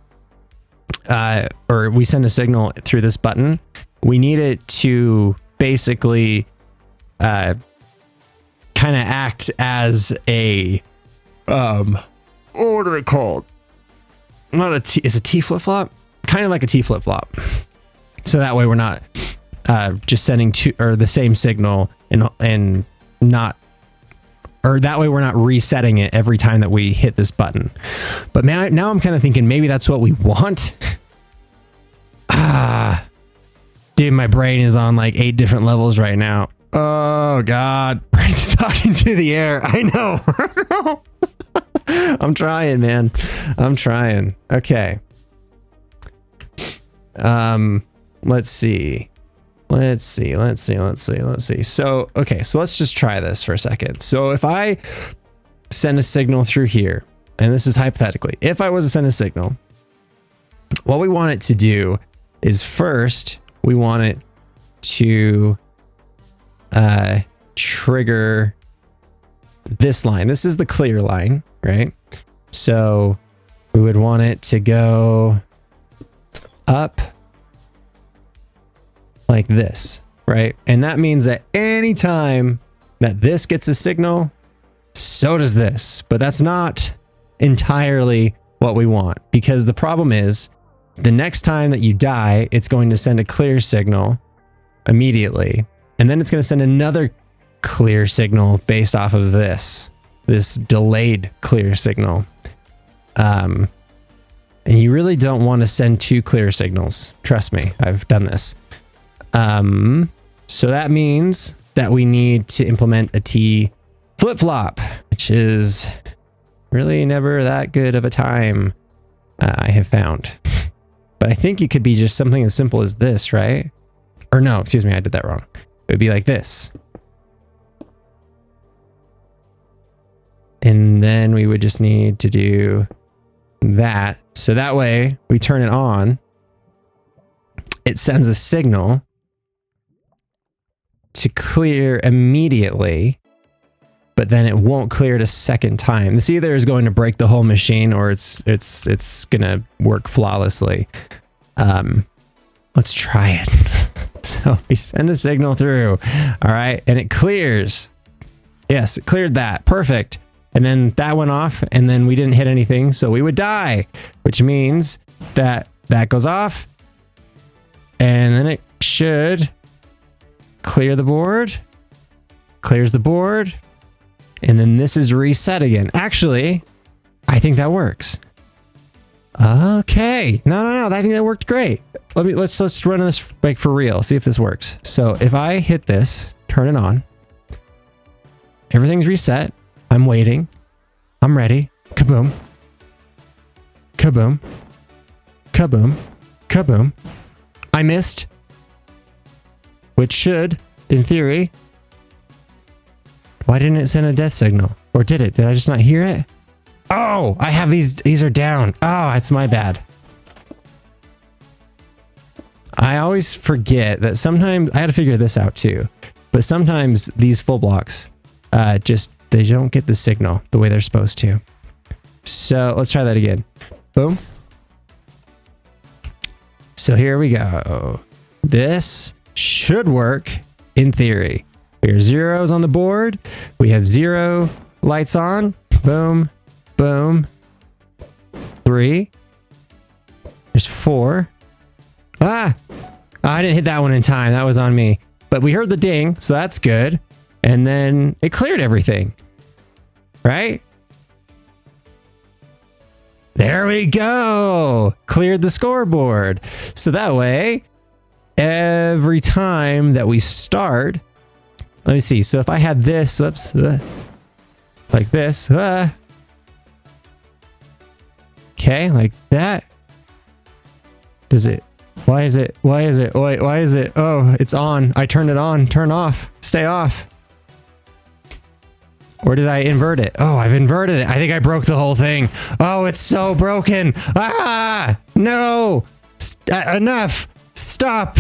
or we send a signal through this button, we need it to basically kind of act as a what are they called? Not a T, is a T flip-flop? Kind of like a T flip-flop. So that way we're not just sending the same signal and not, or that way we're not resetting it every time that we hit this button. But man, now I'm kind of thinking maybe that's what we want. Dude, my brain is on like 8 different levels right now. Oh God, Branzy's talking to the air. I know. I'm trying, man. I'm trying. Okay. Let's see. So, okay, so let's just try this for a second. So if I send a signal through here, and this is hypothetically, if I was to send a signal, what we want it to do is first, we want it to trigger this line. This is the clear line, right? So we would want it to go up like this, right? And that means that anytime that this gets a signal, so does this. But that's not entirely what we want, because the problem is the next time that you die, it's going to send a clear signal immediately. And then it's going to send another clear signal based off of this delayed clear signal. And you really don't want to send 2 clear signals. Trust me, I've done this. So that means that we need to implement a T flip-flop, which is really never that good of a time, I have found. But I think it could be just something as simple as this, right? Or no, excuse me, I did that wrong. it would be like this. And then we would just need to do that. So that way we turn it on. It sends a signal to clear immediately, but then it won't clear it a second time. This either is going to break the whole machine or it's gonna work flawlessly. Let's try it. So we send a signal through. All right, and it clears. Yes, it cleared that. Perfect. And then that went off, and then we didn't hit anything, so we would die, which means that that goes off, and then it should clear the board, clears the board, and then this is reset again. Actually, I think that works. Okay. No. I think that worked great. Let's run this like for real. See if this works. So if I hit this, turn it on, everything's reset. I'm waiting. I'm ready. Kaboom. Kaboom. Kaboom. Kaboom. I missed. Which should, in theory... Why didn't it send a death signal? Or did it? Did I just not hear it? Oh, I have these. These are down. Oh, it's my bad. I always forget that sometimes... I had to figure this out too. But sometimes these full blocks they don't get the signal the way they're supposed to. So let's try that again. Boom. So here we go. This should work in theory. We are zeros on the board. We have 0 lights on. Boom, boom. 3. There's 4. Ah! I didn't hit that one in time. That was on me. But we heard the ding, so that's good. And then it cleared everything. Right? There we go. Cleared the scoreboard. So that way, every time that we start, let me see. So if I had this, oops, like this, okay, like that. Does it? Why is it? Why is it? Wait, why is it? Oh, it's on. I turned it on. Turn off. Stay off. Or did I invert it? Oh, I've inverted it. I think I broke the whole thing. Oh, it's so broken. Ah, no. Enough. Stop.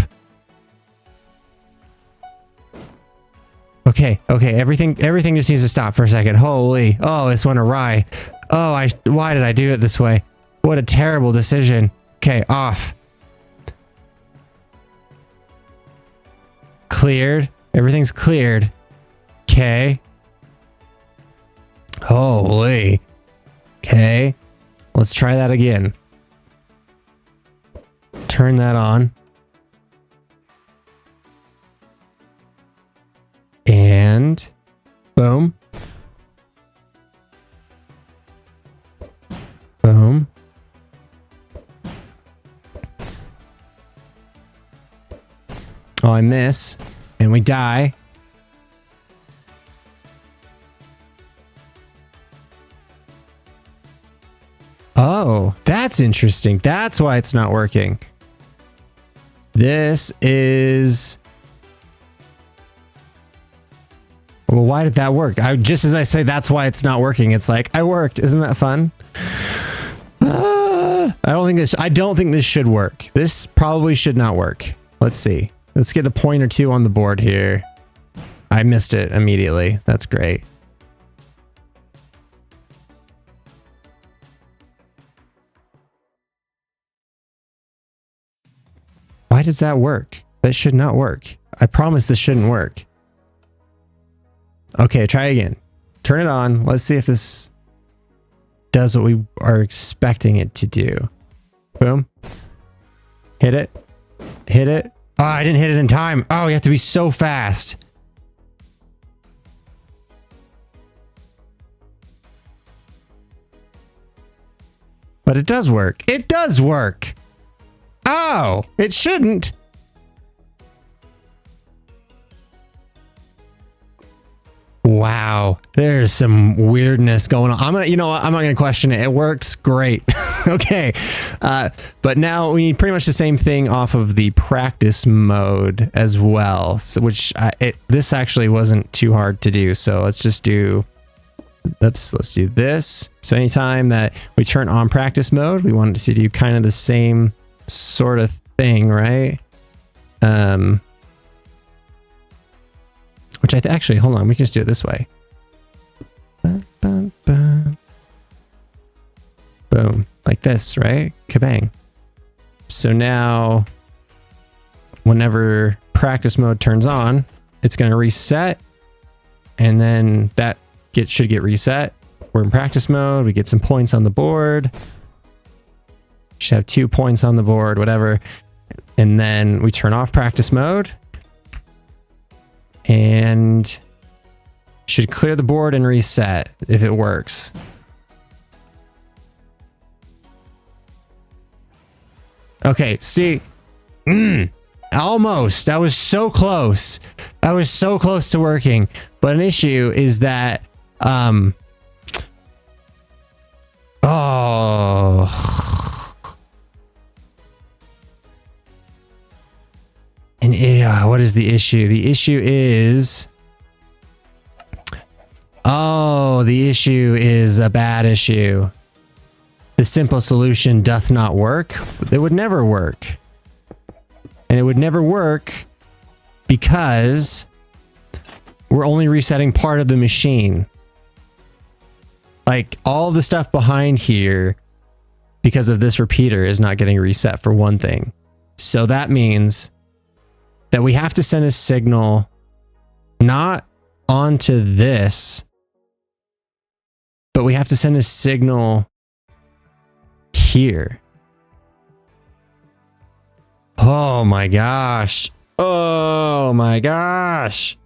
Okay. Everything just needs to stop for a second. Holy. Oh, this went awry. Oh, why did I do it this way? What a terrible decision. Okay, off. Cleared. Everything's cleared. Okay. Holy. Okay. Let's try that again. Turn that on. And boom. Boom. Oh, I miss. And we die. Oh, that's interesting. That's why it's not working. This is... Well, why did that work? Just as I say that's why it's not working, it's like, I worked. Isn't that fun? I don't think this should work. This probably should not work. Let's see. Let's get a point or two on the board here. I missed it immediately. That's great. Why does that work? That should not work. I promise this shouldn't work. Okay, try again. Turn it on. Let's see if this does what we are expecting it to do. Boom. Hit it. Hit it. Oh, I didn't hit it in time. Oh, you have to be so fast. But it does work. It does work. Oh, it shouldn't. Wow, there's some weirdness going on. You know what? I'm not gonna question it. It works great. Okay. But now we need pretty much the same thing off of the practice mode as well. So, this actually wasn't too hard to do. So let's just do, let's do this. So anytime that we turn on practice mode, we want it to do kind of the same sort of thing, right? Which actually, hold on, we can just do it this way. Boom, like this, right? Kabang. So now, whenever practice mode turns on, it's going to reset, and then that should get reset. We're in practice mode. We get some points on the board. Should have 2 points on the board, whatever. And then we turn off practice mode, and should clear the board and reset if it works. Okay, see, almost. I was so close. I was so close to working. But an issue is that, oh, and what is the issue? The issue is, the issue is a bad issue. The simple solution doth not work. It would never work. And it would never work because we're only resetting part of the machine. Like, all the stuff behind here, because of this repeater, is not getting reset for one thing. So that means that we have to send a signal not onto this, but we have to send a signal here. Oh my gosh. Oh my gosh.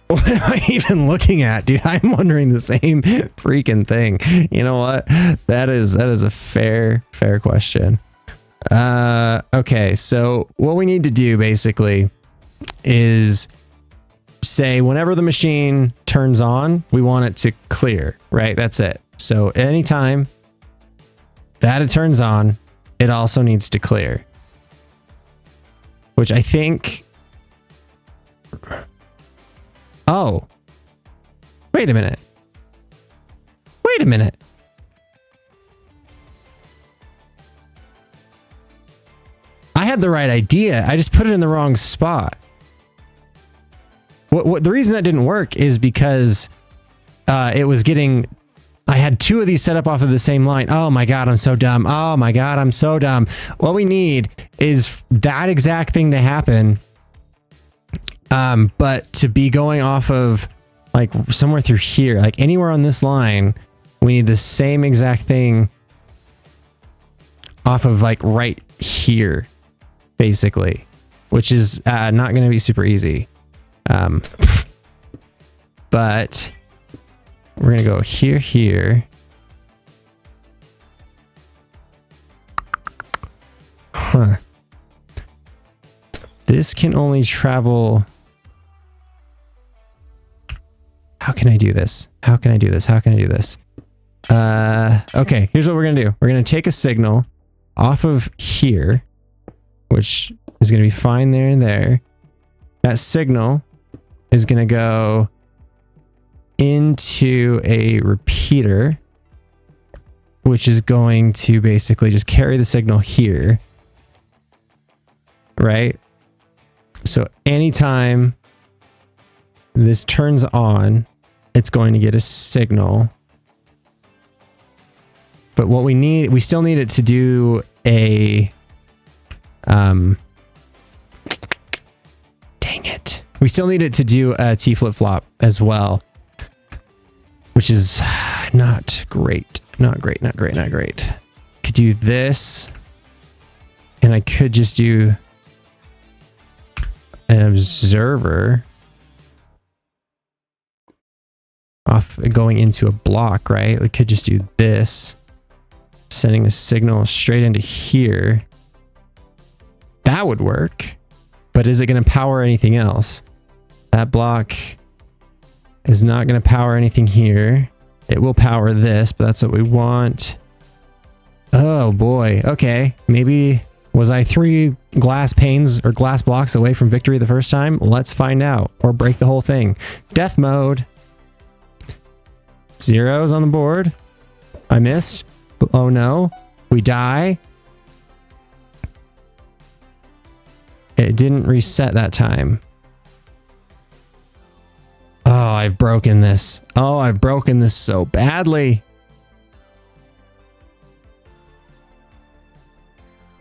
What am I even looking at, dude? I'm wondering the same freaking thing. You know what? That is a fair question. Okay, so what we need to do basically is say whenever the machine turns on, we want it to clear, right? That's it. So anytime that it turns on, it also needs to clear. Which I think... Oh. Wait a minute. Wait a minute. I had the right idea. I just put it in the wrong spot. What the reason that didn't work is because it was getting... I had 2 of these set up off of the same line. Oh my God, I'm so dumb. Oh my God, I'm so dumb. What we need is that exact thing to happen. But to be going off of like somewhere through here, like anywhere on this line, we need the same exact thing off of like right here, basically, which is not going to be super easy. But we're going to go here. Huh. This can only travel... How can I do this? How can I do this? How can I do this? Okay, here's what we're going to do. We're going to take a signal off of here, which is going to be fine there and there. That signal is going to go into a repeater, which is going to basically just carry the signal here, right? So anytime this turns on, it's going to get a signal. But what we still need it to do a... dang it. We still need it to do a T flip-flop as well, which is not great. Not great. Could do this, and I could just do an observer off going into a block, right? We could just do this, sending a signal straight into here. That would work, but is it going to power anything else? That block is not going to power anything here. It will power this, but that's what we want. Oh boy. Okay. Maybe was I 3 glass panes or glass blocks away from victory the first time? Let's find out. Or break the whole thing. Death mode. 0s on the board. I missed. Oh no. We die. It didn't reset that time. Oh, I've broken this. Oh, I've broken this so badly.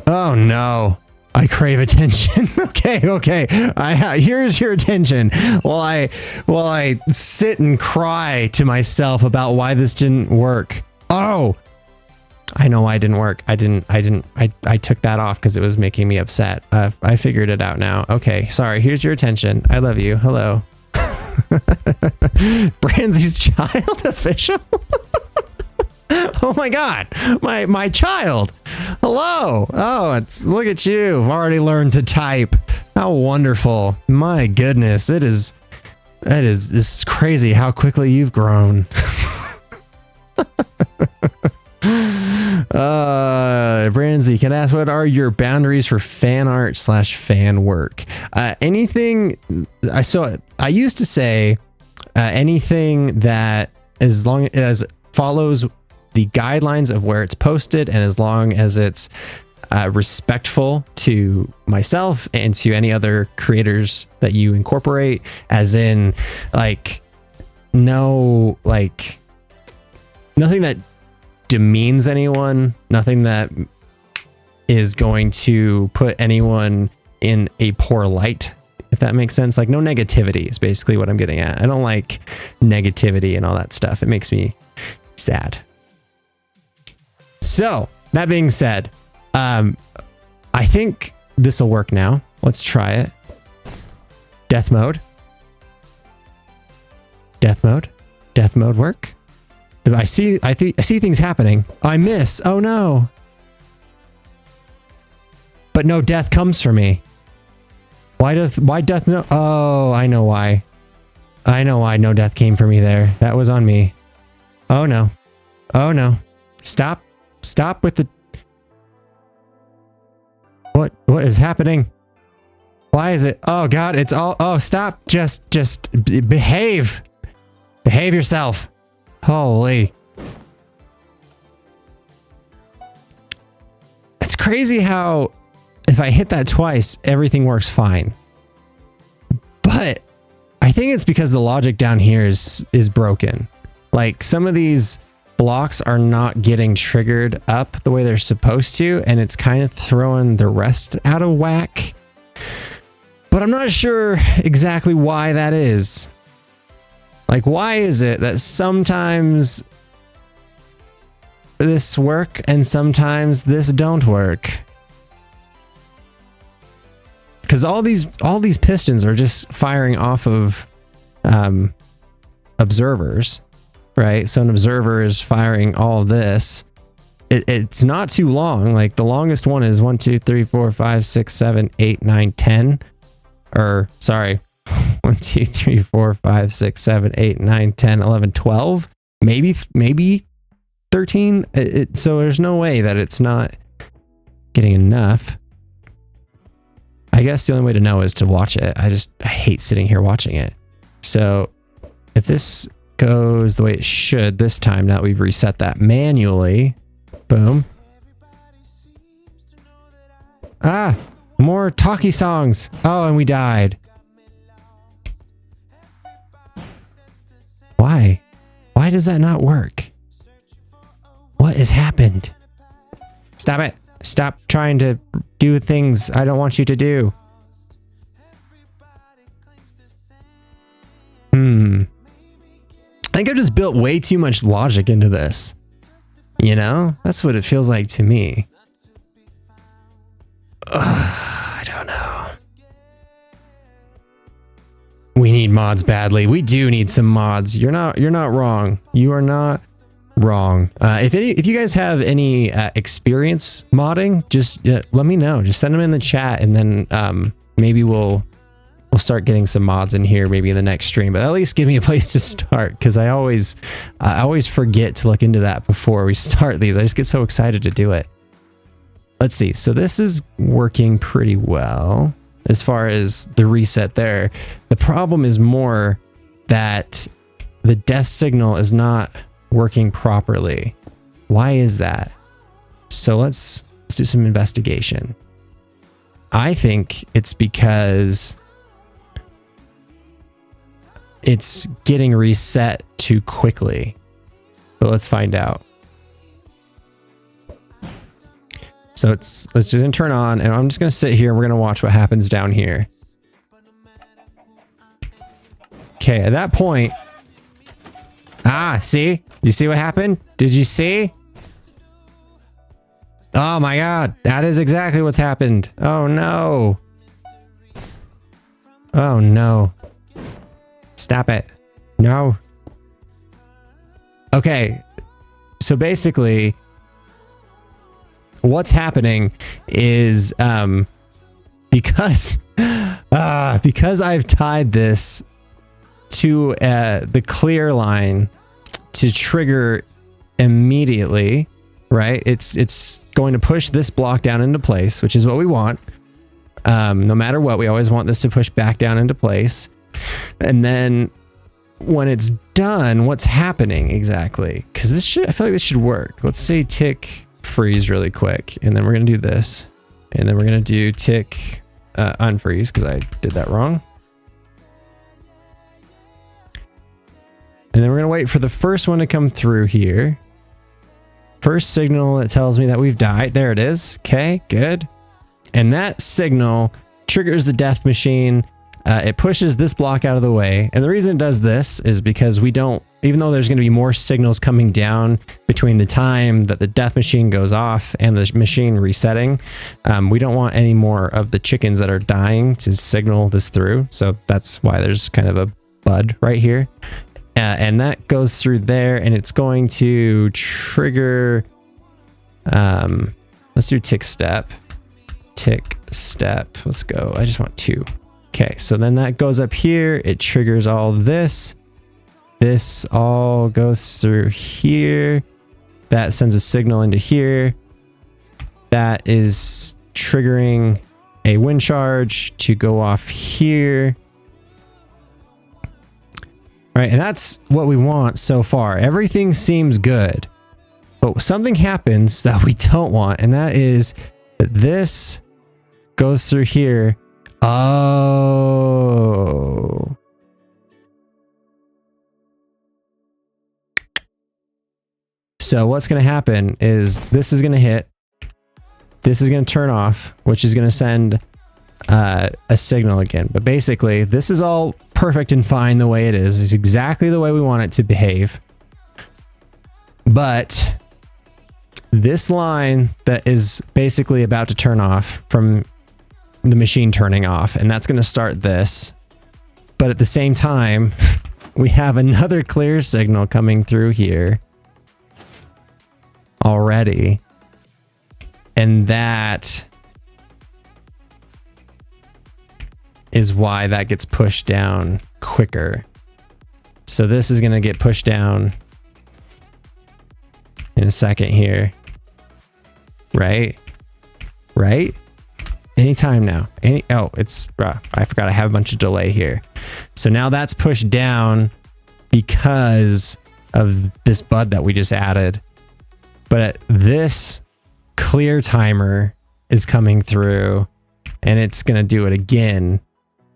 Oh no. I crave attention. Okay. Here's your attention. While I sit and cry to myself about why this didn't work. Oh, I know why it didn't work. I took that off because it was making me upset. I figured it out now. Okay, sorry. Here's your attention. I love you. Hello. Branzy's child official. Oh my god, my child. Hello. Oh, look at you. I've already learned to type. How wonderful. My goodness, it's crazy how quickly you've grown. Branzy can ask, what are your boundaries for fan art / fan work? Anything. I used to say anything that, as long as follows the guidelines of where it's posted, and as long as it's respectful to myself and to any other creators that you incorporate, as in like nothing that demeans anyone, nothing that is going to put anyone in a poor light, if that makes sense. Like no negativity is basically what I'm getting at. I don't like negativity and all that stuff. It makes me sad. So that being said, I think this will work now. Let's try it. Death mode. Death mode work. I see things happening. I miss. Oh no. But no death comes for me. Why death no? Oh, I know why. I know why no death came for me there. That was on me. Oh no. Oh no. Stop with the... What is happening? Why is it? Oh god, it's all... Oh, stop. Just behave. Behave yourself. Holy. It's crazy how if I hit that twice, everything works fine. But I think it's because the logic down here is broken. Like some of these blocks are not getting triggered up the way they're supposed to, and it's kind of throwing the rest out of whack. But I'm not sure exactly why that is. Like, why is it that sometimes this work and sometimes this don't work? Because all these pistons are just firing off of observers, right? So an observer is firing all this. It's not too long. Like the longest one is 1, 2, 3, 4, 5, 6, 7, 8, 9, 10. Or sorry. 1, 2, 3, 4, 5, 6, 7, 8, 9, 10, 11, 12, maybe 13. So there's no way that it's not getting enough. I guess the only way to know is to watch it. I hate sitting here watching it. So if this goes the way it should this time, now that we've reset that manually, boom. Ah, more talkie songs. Oh, and we died. Why? Why does that not work? What has happened? Stop it. Stop trying to do things I don't want you to do. I think I've just built way too much logic into this. You know? That's what it feels like to me. I don't know. We need mods badly. We do need some mods. You're not wrong. You are not wrong. If you guys have any experience modding, just let me know. Just send them in the chat, and then maybe we'll we'll start getting some mods in here maybe in the next stream, but at least give me a place to start, because I always forget to look into that before we start these. I just get so excited to do it. Let's see. So this is working pretty well as far as the reset there. The problem is more that the death signal is not working properly. Why is that? So let's do some investigation. I think it's because it's getting reset too quickly. But let's find out. So let's just turn on, and I'm just going to sit here and we're going to watch what happens down here. Okay, at that point, see? You see what happened? Did you see? Oh my god, that is exactly what's happened. Oh no. Oh no. Stop it. No. Okay, so basically what's happening is because I've tied this to the clear line to trigger immediately, right? It's going to push this block down into place, which is what we want. No matter what, we always want this to push back down into place. And then when it's done, what's happening exactly? Because I feel like this should work. Let's say tick freeze really quick, and then we're gonna do this, and then we're gonna do tick unfreeze because I did that wrong. And then we're gonna wait for the first one to come through here. First signal that tells me that we've died. There it is. Okay, good. And that signal triggers the death machine. It pushes this block out of the way. And the reason it does this is because we don't, even though there's going to be more signals coming down between the time that the death machine goes off and the machine resetting, we don't want any more of the chickens that are dying to signal this through. So that's why there's kind of a bud right here. And that goes through there, and it's going to trigger, let's do tick step. Tick step. Let's go. I just want 2. Okay, so then that goes up here. It triggers all this. This all goes through here. That sends a signal into here. That is triggering a wind charge to go off here. All right, and that's what we want so far. Everything seems good. But something happens that we don't want, and that is that this goes through here. Oh. So what's going to happen is this is going to hit. This is going to turn off, which is going to send a signal again. But basically, this is all perfect and fine the way it is. It's exactly the way we want it to behave. But this line that is basically about to turn off from the machine turning off, and that's going to start this. But at the same time, we have another clear signal coming through here already. And that is why that gets pushed down quicker. So this is going to get pushed down in a second here. Right? Right? Anytime now. It's I forgot I have a bunch of delay here. So now that's pushed down because of this bud that we just added. But this clear timer is coming through, and it's going to do it again.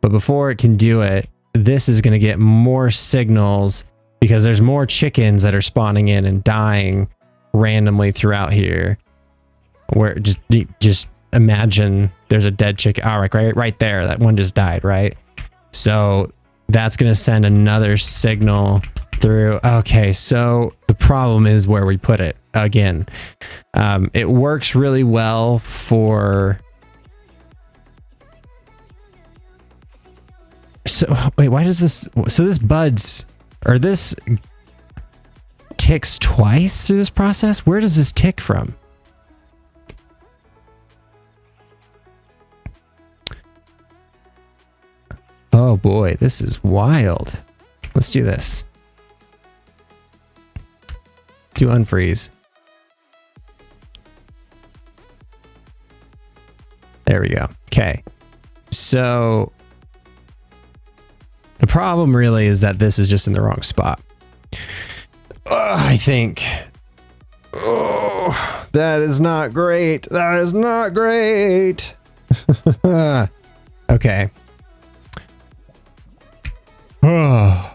But before it can do it, this is going to get more signals because there's more chickens that are spawning in and dying randomly throughout here. Where just imagine there's a dead chicken. All right there. That one just died, right? So that's going to send another signal through. Okay, so the problem is where we put it again. It works really well for... So wait, why does this... So this buds, or this ticks twice through this process? Where does this tick from? Oh boy, this is wild. Let's do this. Do unfreeze. There we go. Okay. So the problem really is that this is just in the wrong spot. I think. Oh, that is not great. That is not great. Okay. Oh.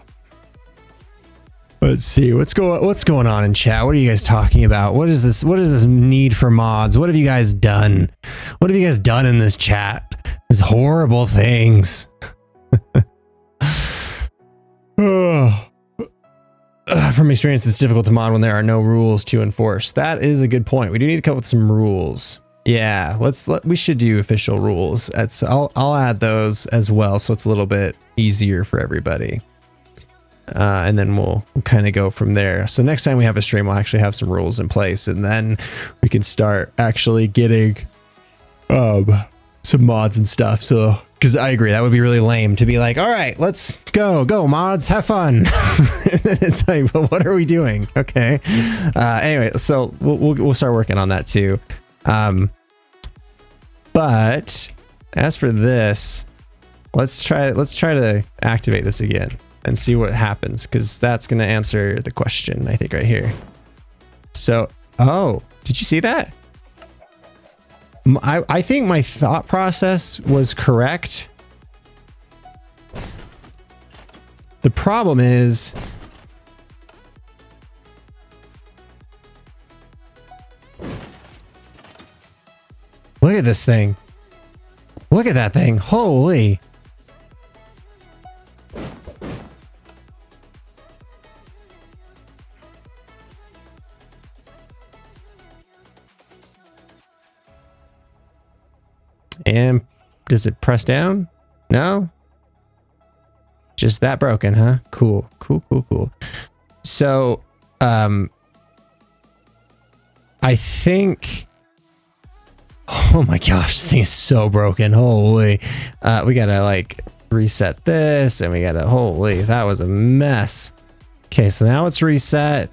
Let's see what's going on in chat. What are you guys talking about? What is this? What is this need for mods? What have you guys done? What have you guys done in this chat? These horrible things. From experience, it's difficult to mod when there are no rules to enforce. That is a good point. We do need to come up with some rules. Yeah, we should do official rules. I'll add those as well, so it's a little bit easier for everybody. And then we'll kind of go from there. So next time we have a stream, we'll actually have some rules in place, and then we can start actually getting some mods and stuff. So, because I agree, that would be really lame to be like, all right, let's go mods, have fun. It's like, well, what are we doing? Okay. Anyway, so we'll start working on that too. But as for this, let's try to activate this again and see what happens, because that's going to answer the question, I think, right here. So, oh, did you see that? I think my thought process was correct. The problem is, look at this thing. Look at that thing. Holy. And does it press down? No? Just that broken, huh? Cool. So, I think, oh my gosh, this thing is so broken. Holy. We gotta like reset this, and we gotta, holy, that was a mess. Okay, so now it's reset.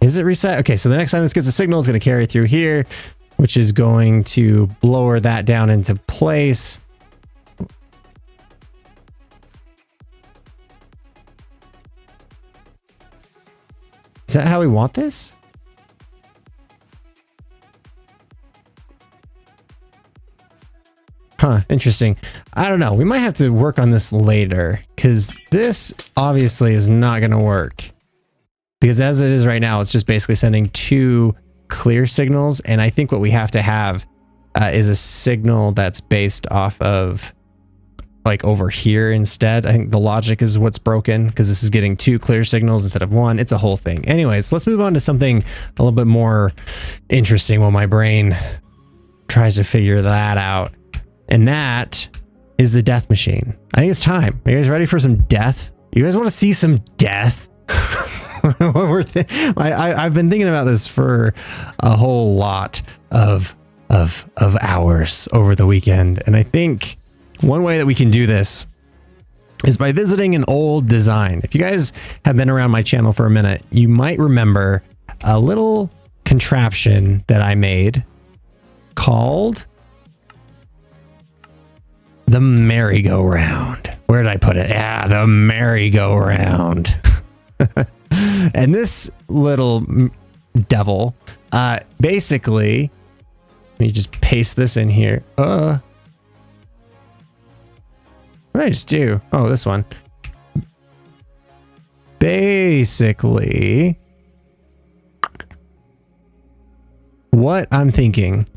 Is it reset? Okay, so the next time this gets a signal, it's going to carry through here, which is going to lower that down into place. Is that how we want this? Huh, interesting. I don't know. We might have to work on this later, because this obviously is not going to work. Because as it is right now, it's just basically sending 2 clear signals. And I think what we have to have is a signal that's based off of like over here instead. I think the logic is what's broken, because this is getting 2 clear signals instead of 1. It's a whole thing. Anyways, let's move on to something a little bit more interesting while my brain tries to figure that out. And that is the death machine. I think it's time. Are you guys ready for some death? You guys want to see some death? I've been thinking about this for a whole lot of hours over the weekend, and I think one way that we can do this is by visiting an old design. If you guys have been around my channel for a minute, you might remember a little contraption that I made called the merry-go-round. Where did I put it? Yeah, the merry-go-round. And this little devil, basically, let me just paste this in here. What did I just do? Oh, this one. Basically, what I'm thinking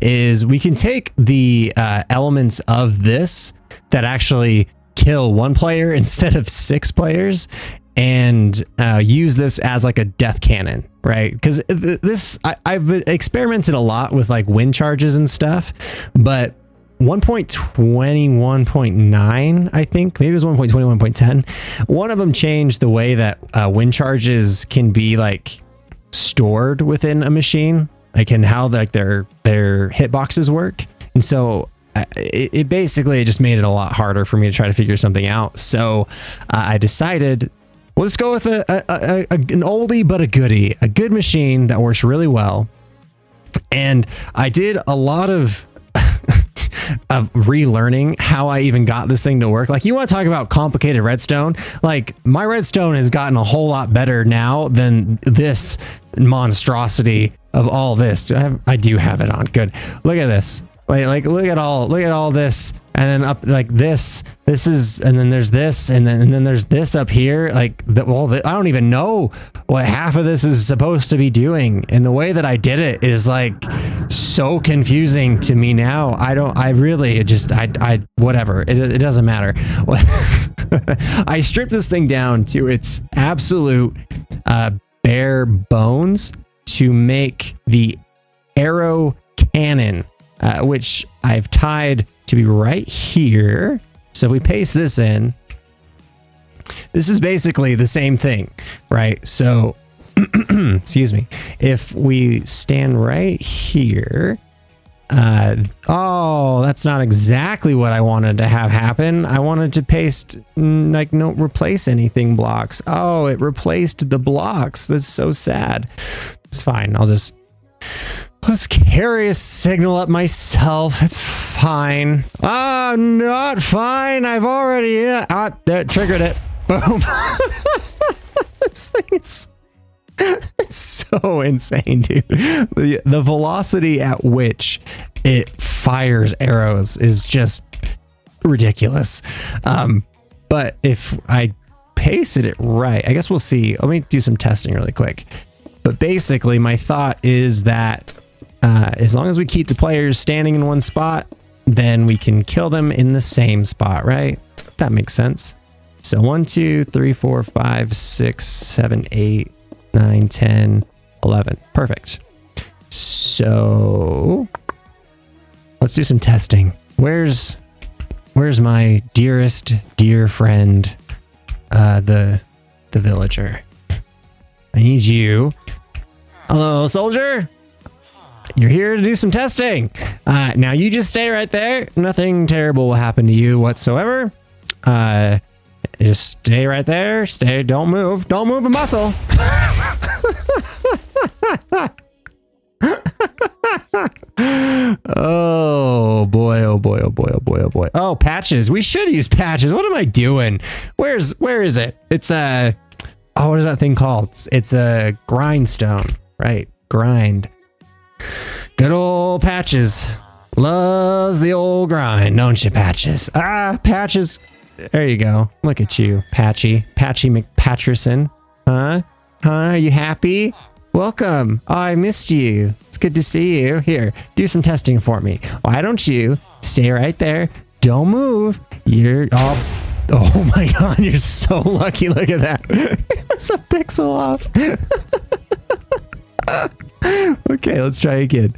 is we can take the elements of this that actually kill 1 player instead of 6 players, and use this as like a death cannon, right? Because I've experimented a lot with like wind charges and stuff, but 1.21.9, I think, maybe it was 1.21.10. One of them changed the way that wind charges can be like stored within a machine. like and how like their hitboxes work. And so it basically just made it a lot harder for me to try to figure something out. So I decided, well, let's go with an oldie but a goodie, a good machine that works really well. And I did a lot of relearning how I even got this thing to work. Like, you want to talk about complicated redstone? Like, my redstone has gotten a whole lot better now than this monstrosity of all this. I do have it on. Good. Look at this. Like look at all this, and then up like this is, and then there's this, and then there's this up here. Like I don't even know what half of this is supposed to be doing, and the way that I did it is like so confusing to me now. Whatever, it doesn't matter. I stripped this thing down to its absolute bare bones to make the arrow cannon, which I've tied to be right here. So if we paste this in, this is basically the same thing, right? So, excuse me, if we stand right here, oh, that's not exactly what I wanted to have happen. I wanted to paste, like, no replace anything blocks. Oh, it replaced the blocks. That's so sad. It's fine. Let's carry a signal up myself. It's fine. Ah, not fine. I've already that triggered it. Boom. This thing is it's so insane, dude. The velocity at which it fires arrows is just ridiculous. But if I pasted it right, I guess we'll see. Let me do some testing really quick. But basically, my thought is that as long as we keep the players standing in one spot, then we can kill them in the same spot, right? That makes sense. So 1, 2, 3, 4, 5, 6, 7, 8, 9, 10, 11. Perfect. So let's do some testing. Where's my dear friend, the villager? I need you. Hello, soldier. You're here to do some testing. Now you just stay right there. Nothing terrible will happen to you whatsoever. Just stay right there. Stay. Don't move. Don't move a muscle. Oh boy. Oh boy. Oh boy. Oh boy. Oh boy. Oh, patches. We should use patches. What am I doing? Where is it? It's oh, what is that thing called? It's a grindstone, right? Grind. Good old Patches. Loves the old grind, don't you, Patches? Ah, Patches. There you go. Look at you, Patchy McPatcherson. Huh? Are you happy? Welcome. Oh, I missed you. It's good to see you. Here, do some testing for me. Why don't you stay right there? Don't move. You're all... Oh my god, you're so lucky. Look at that. It's a pixel off. Okay, let's try again.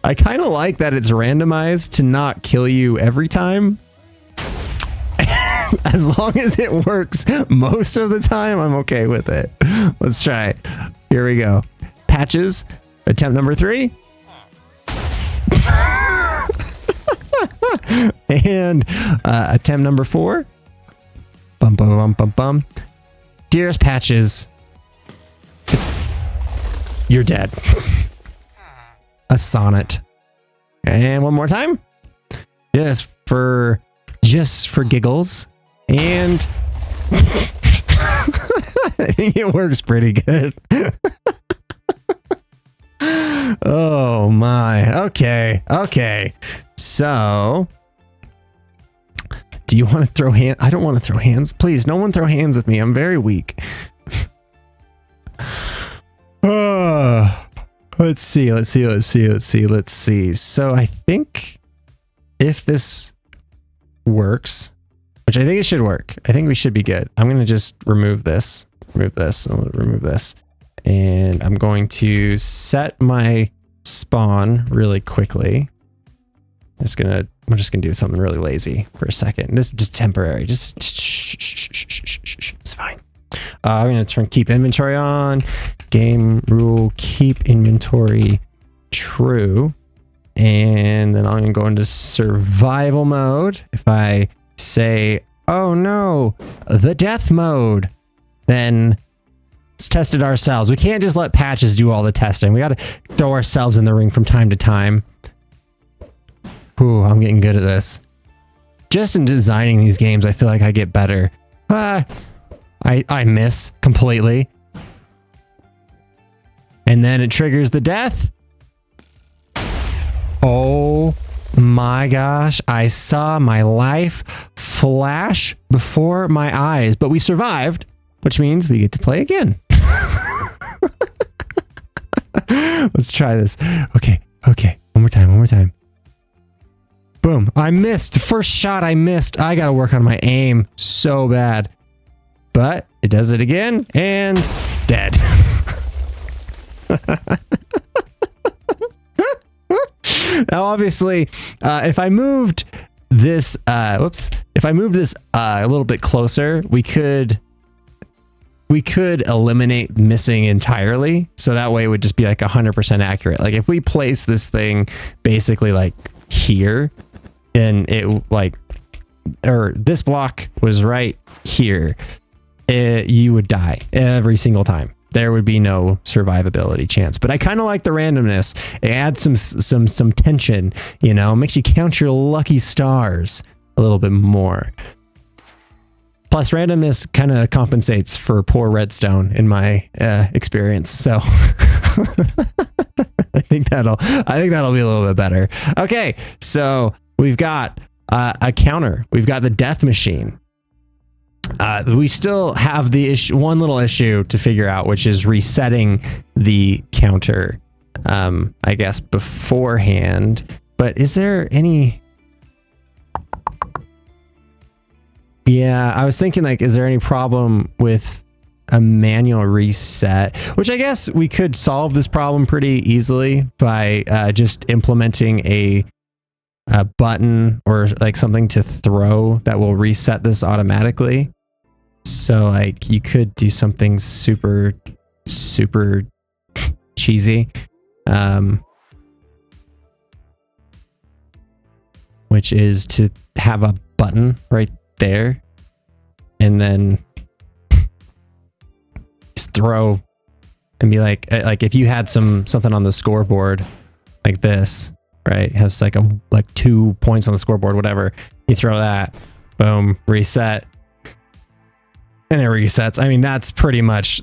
I kind of like that it's randomized to not kill you every time. As long as it works most of the time, I'm okay with it. Let's try. Here we go. Patches, attempt number 3. And attempt number 4. Bum, bum, bum, bum, bum. Dearest Patches, you're dead. A sonnet. And one more time. Just for giggles. And I think it works pretty good. Oh my. Okay. Okay. So, do you want to throw hands? I don't want to throw hands. Please, no one throw hands with me. I'm very weak. Let's see. So I think if this works, which I think it should work, I think we should be good. I'm going to just remove this, and I'm going to set my spawn really quickly. I'm just gonna do something really lazy for a second. This is just temporary. Just shh, it's fine. I'm gonna keep inventory on. game rule, keep inventory true. And then I'm going to go into survival mode. If I say, oh no, the death mode, then let's test it ourselves. We can't just let patches do all the testing. We got to throw ourselves in the ring from time to time. Ooh, I'm getting good at this. Just in designing these games, I feel like I get better. I miss completely. And then it triggers the death. Oh my gosh, I saw my life flash before my eyes, but we survived, which means we get to play again. Let's try this. Okay. One more time. Boom. I missed. First shot I missed. I got to work on my aim so bad. But it does it again and dead. Now, obviously, if I moved this, a little bit closer, we could eliminate missing entirely. So that way it would just be like 100% accurate. Like if we place this thing basically like here, and this block was right here, you would die every single time. There would be no survivability chance. But I kind of like the randomness. It adds some tension, you know, makes you count your lucky stars a little bit more. Plus randomness kind of compensates for poor redstone in my experience. So I think that'll be a little bit better. Okay, so we've got a counter. We've got the death machine. We still have the one little issue to figure out, which is resetting the counter, I guess, beforehand. But is there any... Yeah, I was thinking, like, is there any problem with a manual reset? Which I guess we could solve this problem pretty easily by just implementing a button or like something to throw that will reset this automatically. So like you could do something super cheesy, which is to have a button right there and then just throw and be like if you had something on the scoreboard like this, right, has like 2 points on the scoreboard, whatever, you throw that, boom, reset, and it resets. I mean, that's pretty much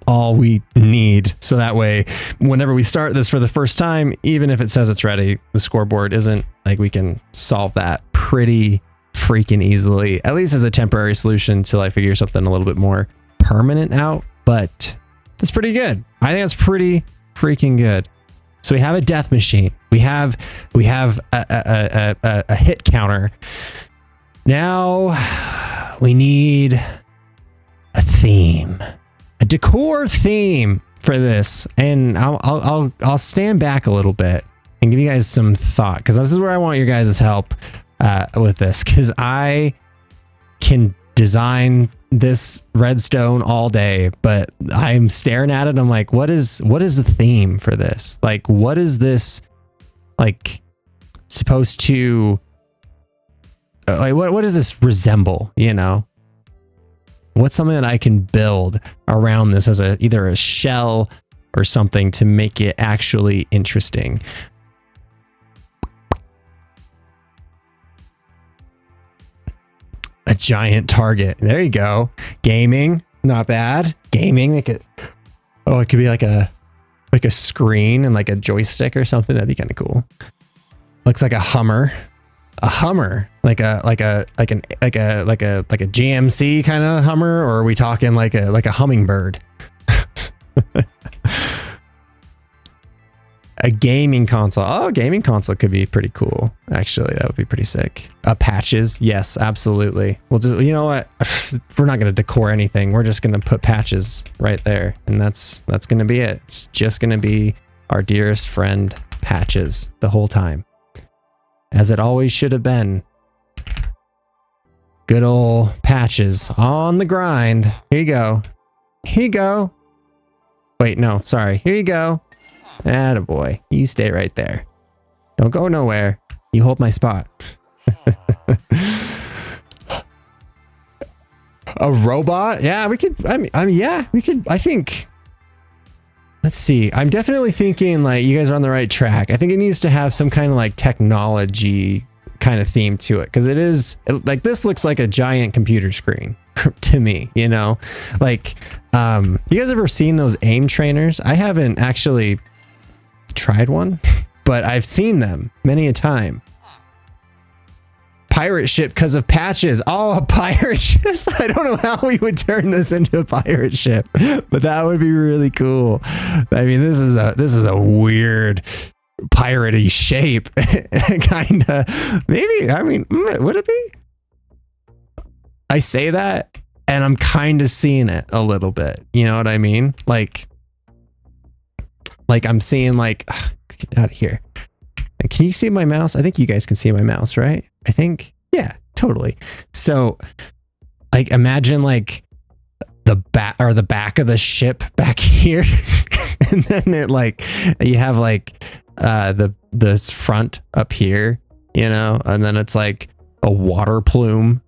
all we need. So that way, whenever we start this for the first time, even if it says it's ready, the scoreboard isn't, like, we can solve that pretty freaking easily, at least as a temporary solution till I figure something a little bit more permanent out. But that's pretty good. I think that's pretty freaking good. So we have a death machine. We have a hit counter. Now we need a theme, a decor theme for this, and I'll stand back a little bit and give you guys some thought, because this is where I want your guys' help with this, because I can design this redstone all day, but I'm staring at it. I'm like, what is the theme for this? Like, what is this like supposed to like? What does this resemble? You know, what's something that I can build around this as either a shell or something to make it actually interesting? A giant target. There you go. Gaming, not bad. Gaming, make it. Oh, it could be like a screen and like a joystick or something. That'd be kind of cool. Looks like a Hummer. A Hummer, like a GMC kind of Hummer, or are we talking like a hummingbird? A gaming console. Oh, a gaming console could be pretty cool. Actually, that would be pretty sick. Patches. Yes, absolutely. We'll just, you know what? We're not going to decor anything. We're just going to put patches right there. And that's going to be it. It's just going to be our dearest friend, patches, the whole time. As it always should have been. Good old patches on the grind. Here you go. Here you go. Wait, no, sorry. Here you go. Attaboy. You stay right there. Don't go nowhere. You hold my spot. A robot? Yeah, we could. I mean, yeah, we could. I think. Let's see. I'm definitely thinking like you guys are on the right track. I think it needs to have some kind of like technology kind of theme to it, because like this looks like a giant computer screen to me. You know, like you guys ever seen those aim trainers? I haven't actually tried one, but I've seen them many a time. Pirate ship because of patches. Oh, a pirate ship. I don't know how we would turn this into a pirate ship, but that would be really cool. I mean, this is a weird piratey shape. Kind of. Maybe, I mean, would it be? I say that and I'm kind of seeing it a little bit. You know what I mean? Like I'm seeing like, get out of here. Can you see my mouse? I think you guys can see my mouse, right? I think, yeah, totally. So like imagine like the back of the ship back here. And then it like, you have like this front up here, you know, and then it's like a water plume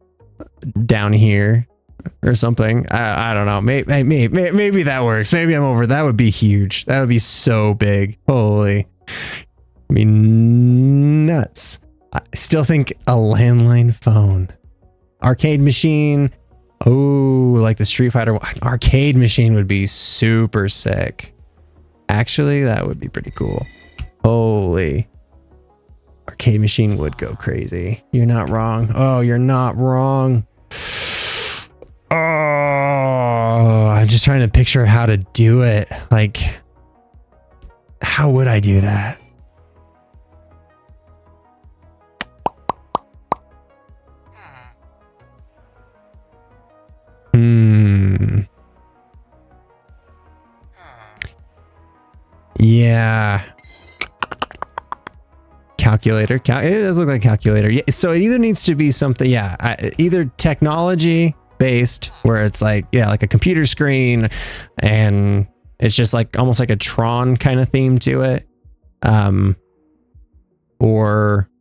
down here or something. I don't know. Maybe that works. Maybe I'm over. That would be huge. That would be so big. Holy. I mean, nuts. I still think a landline phone. Arcade machine. Oh, like the Street Fighter. An arcade machine would be super sick. Actually, that would be pretty cool. Holy. Arcade machine would go crazy. You're not wrong. Oh, you're not wrong. Oh, I'm just trying to picture how to do it. Like, how would I do that? Yeah. Calculator. It does look like a calculator. Yeah. So it either needs to be something, yeah, either technology based where it's like, yeah, like a computer screen and it's just like almost like a Tron kind of theme to it.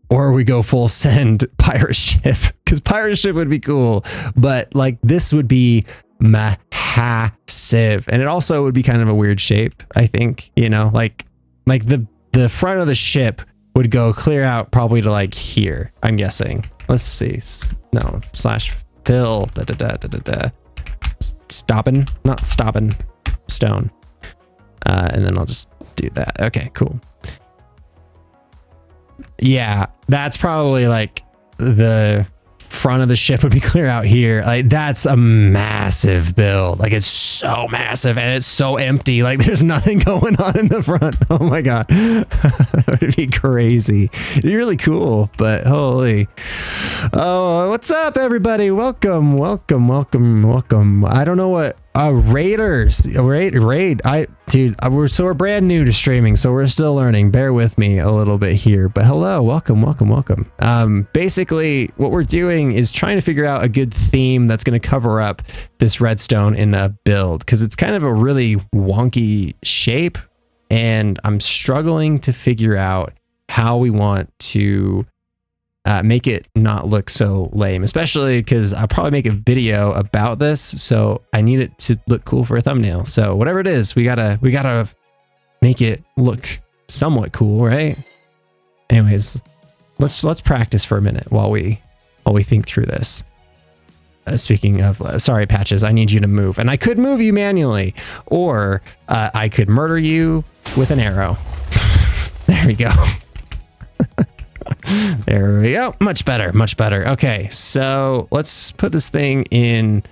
Or we go full send pirate ship, because pirate ship would be cool, but like this would be massive, and it also would be kind of a weird shape. I think, you know, like the front of the ship would go clear out probably to like here. I'm guessing. Let's see. No, /fill. Stopping, not stopping. Stone. And then I'll just do that. Okay, cool. Yeah, that's probably like the front of the ship would be clear out here. Like that's a massive build. Like it's so massive and it's so empty. Like there's nothing going on in the front. Oh my god. That would be crazy. It'd be really cool, but holy. Oh, what's up everybody? Welcome. I don't know what raiders raid dude, we're brand new to streaming, so we're still learning. Bear with me a little bit here, but hello, welcome. Basically what we're doing is trying to figure out a good theme that's going to cover up this redstone in a build, because it's kind of a really wonky shape and I'm struggling to figure out how we want to make it not look so lame, especially because I'll probably make a video about this, so I need it to look cool for a thumbnail. So whatever it is, we gotta make it look somewhat cool, right? Anyways, let's practice for a minute while we think through this. Speaking of, sorry Patches, I need you to move, and I could move you manually, or I could murder you with an arrow. There we go. There we go. Much better. Okay, so let's put this thing in.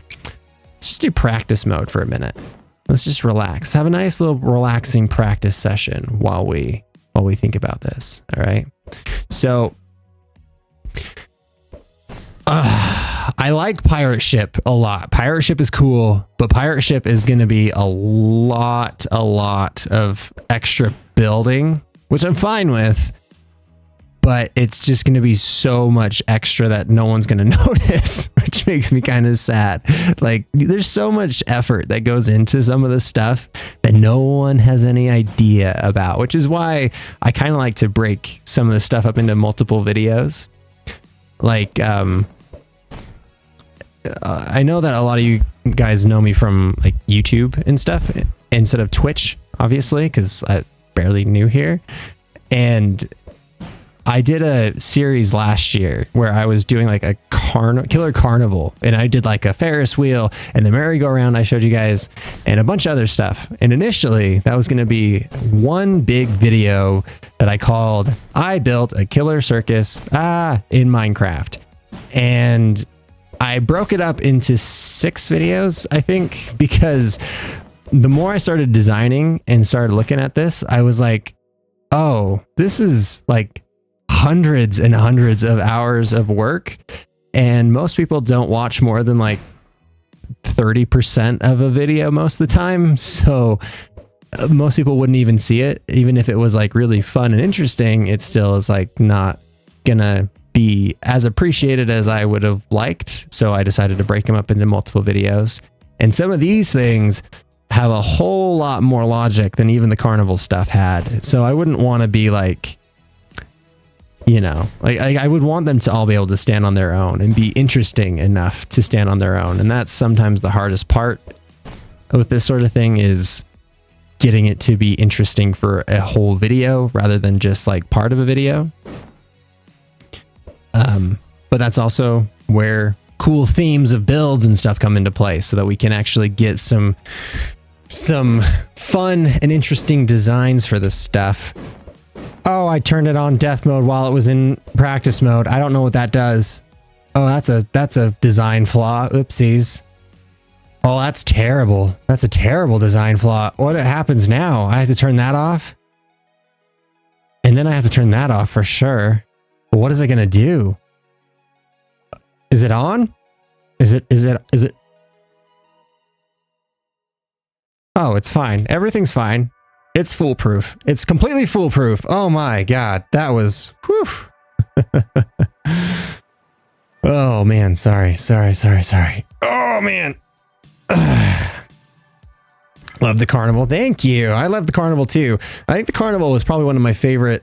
Let's just do practice mode for a minute. Let's just relax. Have a nice little relaxing practice session while we think about this. All right. So I like pirate ship a lot. Pirate ship is cool, but pirate ship is going to be a lot of extra building, which I'm fine with. but it's just going to be so much extra that no one's going to notice, which makes me kind of sad. Like, there's so much effort that goes into some of this stuff that no one has any idea about, which is why I kind of like to break some of this stuff up into multiple videos. Like, I know that a lot of you guys know me from like YouTube and stuff instead of Twitch, obviously, because I barely new here. And I did a series last year where I was doing like a killer carnival, and I did like a Ferris wheel and the merry-go-round I showed you guys and a bunch of other stuff. And initially that was going to be one big video that I called I Built a Killer Circus in Minecraft. And I broke it up into 6 videos, I think, because the more I started designing and started looking at this, I was like, oh, this is like hundreds and hundreds of hours of work. And most people don't watch more than like 30% of a video most of the time. So most people wouldn't even see it. Even if it was like really fun and interesting, it still is like not gonna be as appreciated as I would have liked. So I decided to break them up into multiple videos. And some of these things have a whole lot more logic than even the carnival stuff had. So I wouldn't want to be like, you know, like I would want them to all be able to stand on their own and be interesting enough to stand on their own. And that's sometimes the hardest part with this sort of thing, is getting it to be interesting for a whole video rather than just like part of a video. But that's also where cool themes of builds and stuff come into play, so that we can actually get some fun and interesting designs for this stuff. Oh, I turned it on death mode while it was in practice mode. I don't know what that does. Oh, that's a design flaw. Oopsies. Oh, that's terrible. That's a terrible design flaw. What happens now? I have to turn that off? And then I have to turn that off for sure. But what is it going to do? Is it on? Is it? Oh, it's fine. Everything's fine. It's foolproof. It's completely foolproof. Oh my God. That was, whew. Oh man. Sorry. Oh man. Love the carnival. Thank you. I love the carnival too. I think the carnival was probably one of my favorite,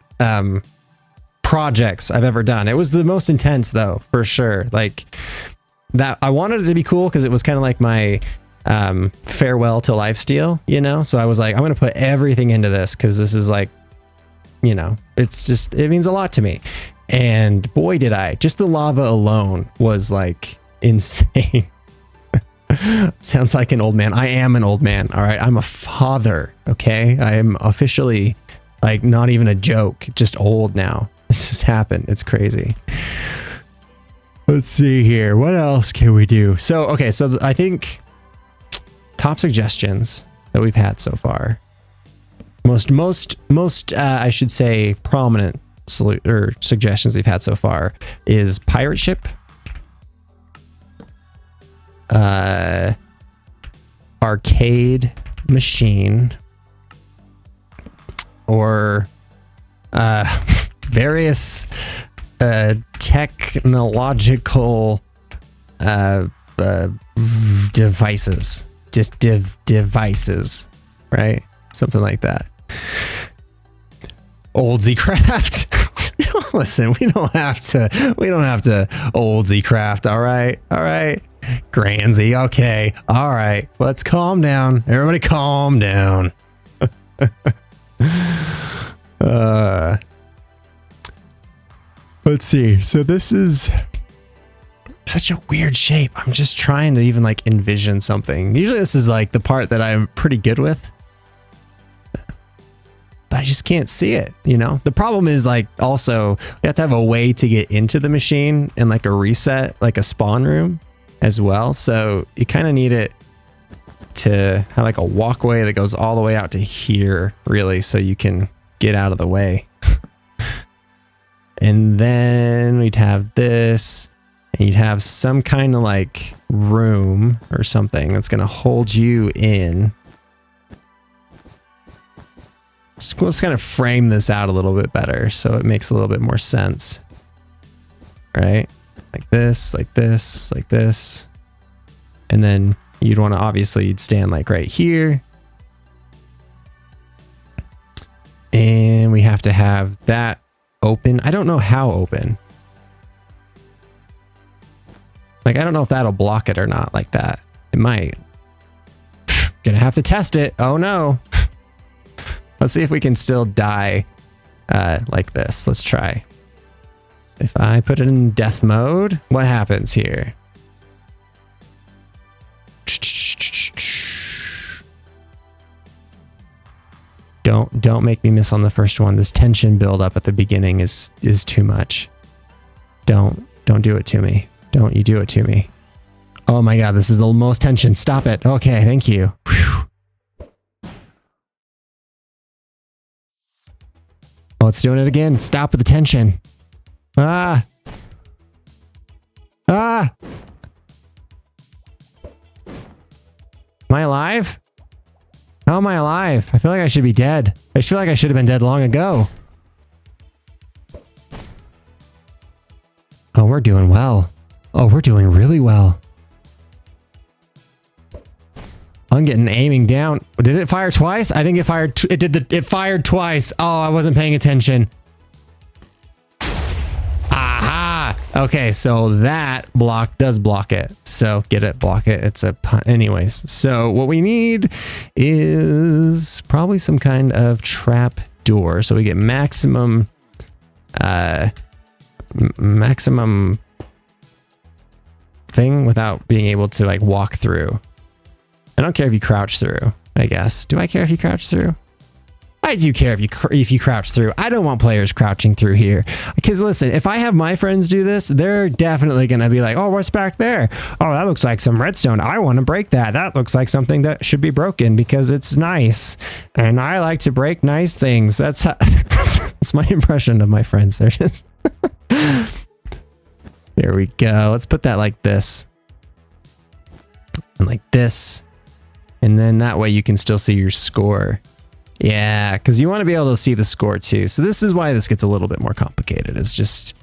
projects I've ever done. It was the most intense though, for sure. Like that, I wanted it to be cool because it was kind of like my farewell to lifesteal, you know? So I was like, I'm going to put everything into this because this is like, you know, it's just, it means a lot to me. And boy, did I. Just the lava alone was like insane. Sounds like an old man. I am an old man. All right. I'm a father. Okay. I am officially like not even a joke, just old now. It's just happened. It's crazy. Let's see here. What else can we do? So, okay. So I think top suggestions that we've had so far, most, I should say prominent suggestions we've had so far is pirate ship, arcade machine, or various technological devices, just devices, right? Something like that. Old Z-Craft. Listen, we don't have to old Z-Craft. All right. Branzy. Okay. All right. Let's calm down. Everybody calm down. Let's see. So this is such a weird shape. I'm just trying to even like envision something. Usually this is like the part that I'm pretty good with, but I just can't see it, you know? The problem is like also we have to have a way to get into the machine and like a reset, like a spawn room as well. So you kind of need it to have like a walkway that goes all the way out to here, really, so you can get out of the way. And then we'd have this, and you'd have some kind of like room or something that's going to hold you in. let's kind of frame this out a little bit better so it makes a little bit more sense. Right? Like this, like this, like this. And then you'd want to, obviously, you'd stand like right here. And we have to have that open. I don't know how open. Like, I don't know if that'll block it or not like that. It might. Gonna have to test it. Oh no. Let's see if we can still die like this. Let's try. If I put it in death mode, what happens here? Don't make me miss on the first one. This tension build up at the beginning is too much. Don't do it to me. Don't you do it to me. Oh my god, this is the most tension. Stop it. Okay, thank you. Whew. Oh, it's doing it again. Stop with the tension. Ah. Ah. Am I alive? How am I alive? I feel like I should be dead. I feel like I should have been dead long ago. Oh, we're doing well. Oh, we're doing really well. I'm getting aiming down. Did it fire twice? I think it fired. It fired twice. Oh, I wasn't paying attention. Aha. Okay, so that does block it. So get it, block it. It's a pun. Anyways, so what we need is probably some kind of trap door. So we get maximum thing without being able to like walk through. I don't care if you crouch through, I guess. Do I care if you crouch through? I do care if you crouch through. I don't want players crouching through here. Because listen, if I have my friends do this, they're definitely going to be like, oh, what's back there? Oh, that looks like some redstone. I want to break that. That looks like something that should be broken because it's nice. And I like to break nice things. That's how that's my impression of my friends. They're just... There we go. Let's put that like this. And like this. And then that way you can still see your score. Yeah, because you want to be able to see the score too. So this is why this gets a little bit more complicated. It's just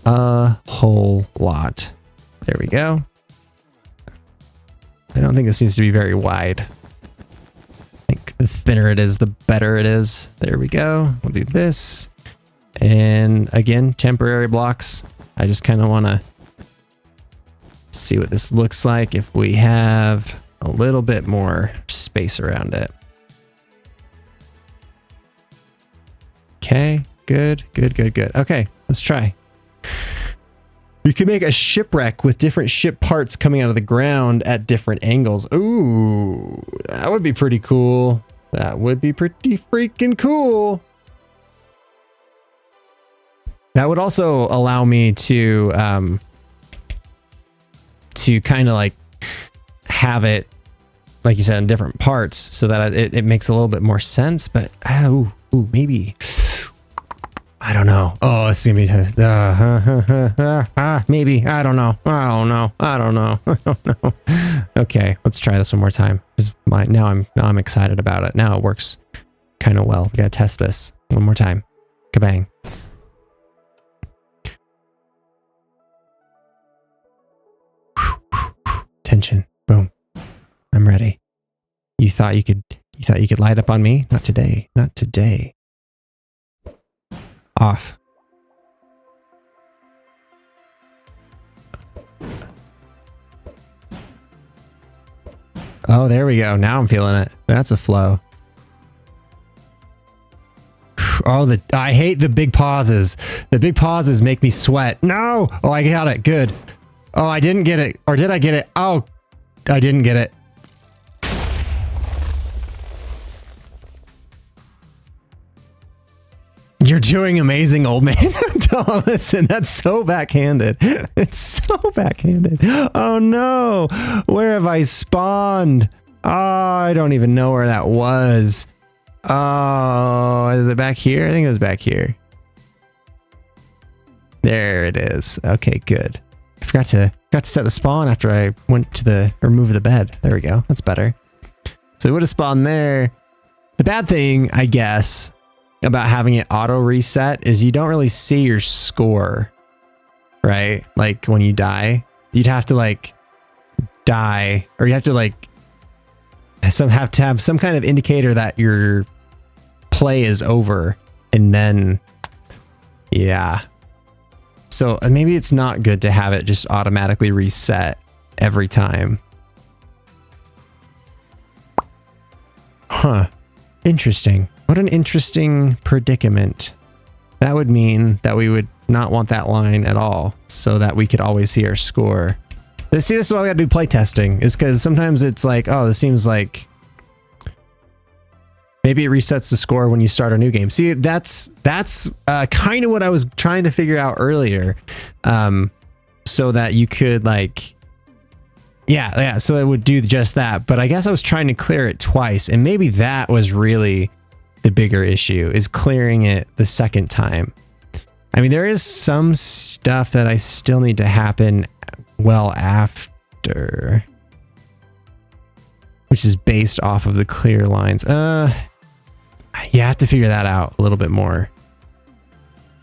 a whole lot. There we go. I don't think this needs to be very wide. I think the thinner it is, the better it is. There we go. We'll do this. And again, temporary blocks. I just kind of want to see what this looks like if we have a little bit more space around it. Okay, good. Okay, let's try. You can make a shipwreck with different ship parts coming out of the ground at different angles. Ooh, that would be pretty cool. That would be pretty freaking cool. That would also allow me to kind of like have it, like you said, in different parts so that it makes a little bit more sense. But maybe, I don't know. Oh, it's gonna be maybe. I don't know. I don't know. Okay, let's try this one more time. Now I'm excited about it. Now it works kind of well. We gotta test this one more time. Kabang. Tension. Boom. I'm ready. You thought you could light up on me? Not today. Not today. Off. Oh, there we go. Now I'm feeling it. That's a flow. Oh, I hate the big pauses. The big pauses make me sweat. No! Oh, I got it. Good. Oh, I didn't get it. Or did I get it? Oh, I didn't get it. You're doing amazing, old man. Don't listen, that's so backhanded. It's so backhanded. Oh no. Where have I spawned? Oh, I don't even know where that was. Oh, is it back here? I think it was back here. There it is. Okay, good. I forgot to set the spawn after I went to remove the bed. There we go. That's better. So it would have spawned there. The bad thing, I guess, about having it auto reset is you don't really see your score, right? Like when you die, you'd have to like die, or you have to like have to have some kind of indicator that your play is over, and then yeah. So maybe it's not good to have it just automatically reset every time. Huh. Interesting. What an interesting predicament. That would mean that we would not want that line at all, so that we could always see our score. See, this is why we gotta do playtesting, is because sometimes it's like, oh, this seems like maybe it resets the score when you start a new game. See, that's kind of what I was trying to figure out earlier, so that you could like, yeah, so it would do just that. But I guess I was trying to clear it twice, and maybe that was really the bigger issue, is clearing it the second time. I mean, there is some stuff that I still need to happen well after, which is based off of the clear lines. You have to figure that out a little bit more.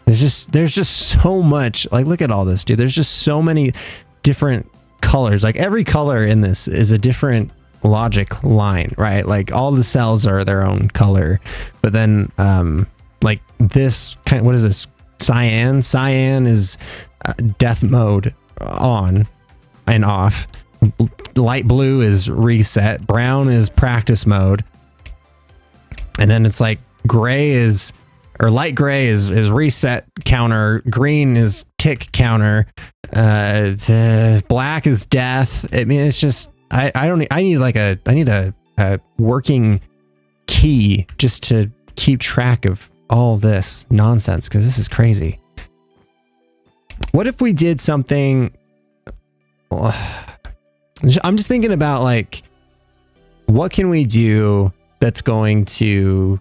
There's just so much. Like, look at all this, dude. There's just so many different colors. Like every color in this is a different logic line, right? Like all the cells are their own color, but then like this kind of, what is this? Cyan is death mode on and off. Light blue is reset. Brown is practice mode. And then it's like gray is, or light gray is reset counter. Green is tick counter. The black is death. I mean, it's just, I need a working key just to keep track of all this nonsense, because this is crazy. What if we did something? I'm just thinking about like, what can we do that's going to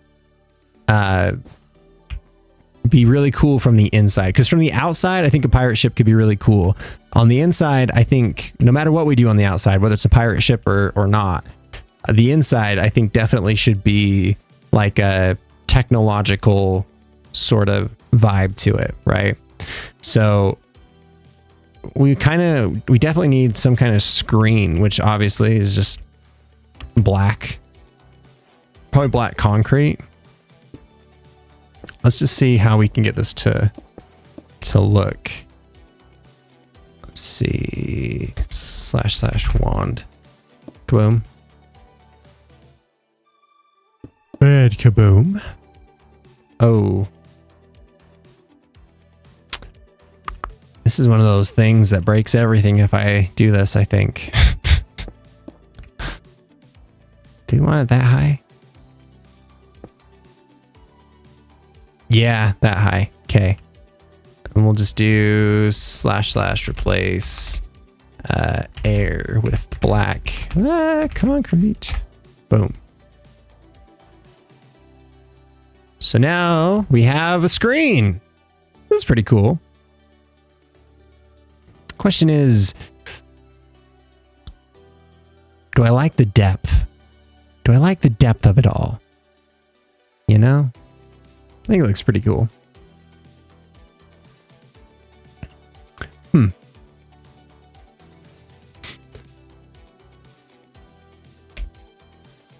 be really cool from the inside? Because from the outside, I think a pirate ship could be really cool. On the inside, I think no matter what we do on the outside, whether it's a pirate ship or not, the inside, I think definitely should be like a technological sort of vibe to it, right? So we definitely need some kind of screen, which obviously is just black, probably black concrete. Let's just see how we can get this to look. Let's see, / wand, kaboom, and kaboom. Oh, this is one of those things that breaks everything if I do this, I think. Do you want it that high? Yeah, that high. Okay. And we'll just do / replace air with black concrete. Boom. So now we have a screen. This is pretty cool. Question is, do I like the depth? Do I like the depth of it all? You know? I think it looks pretty cool.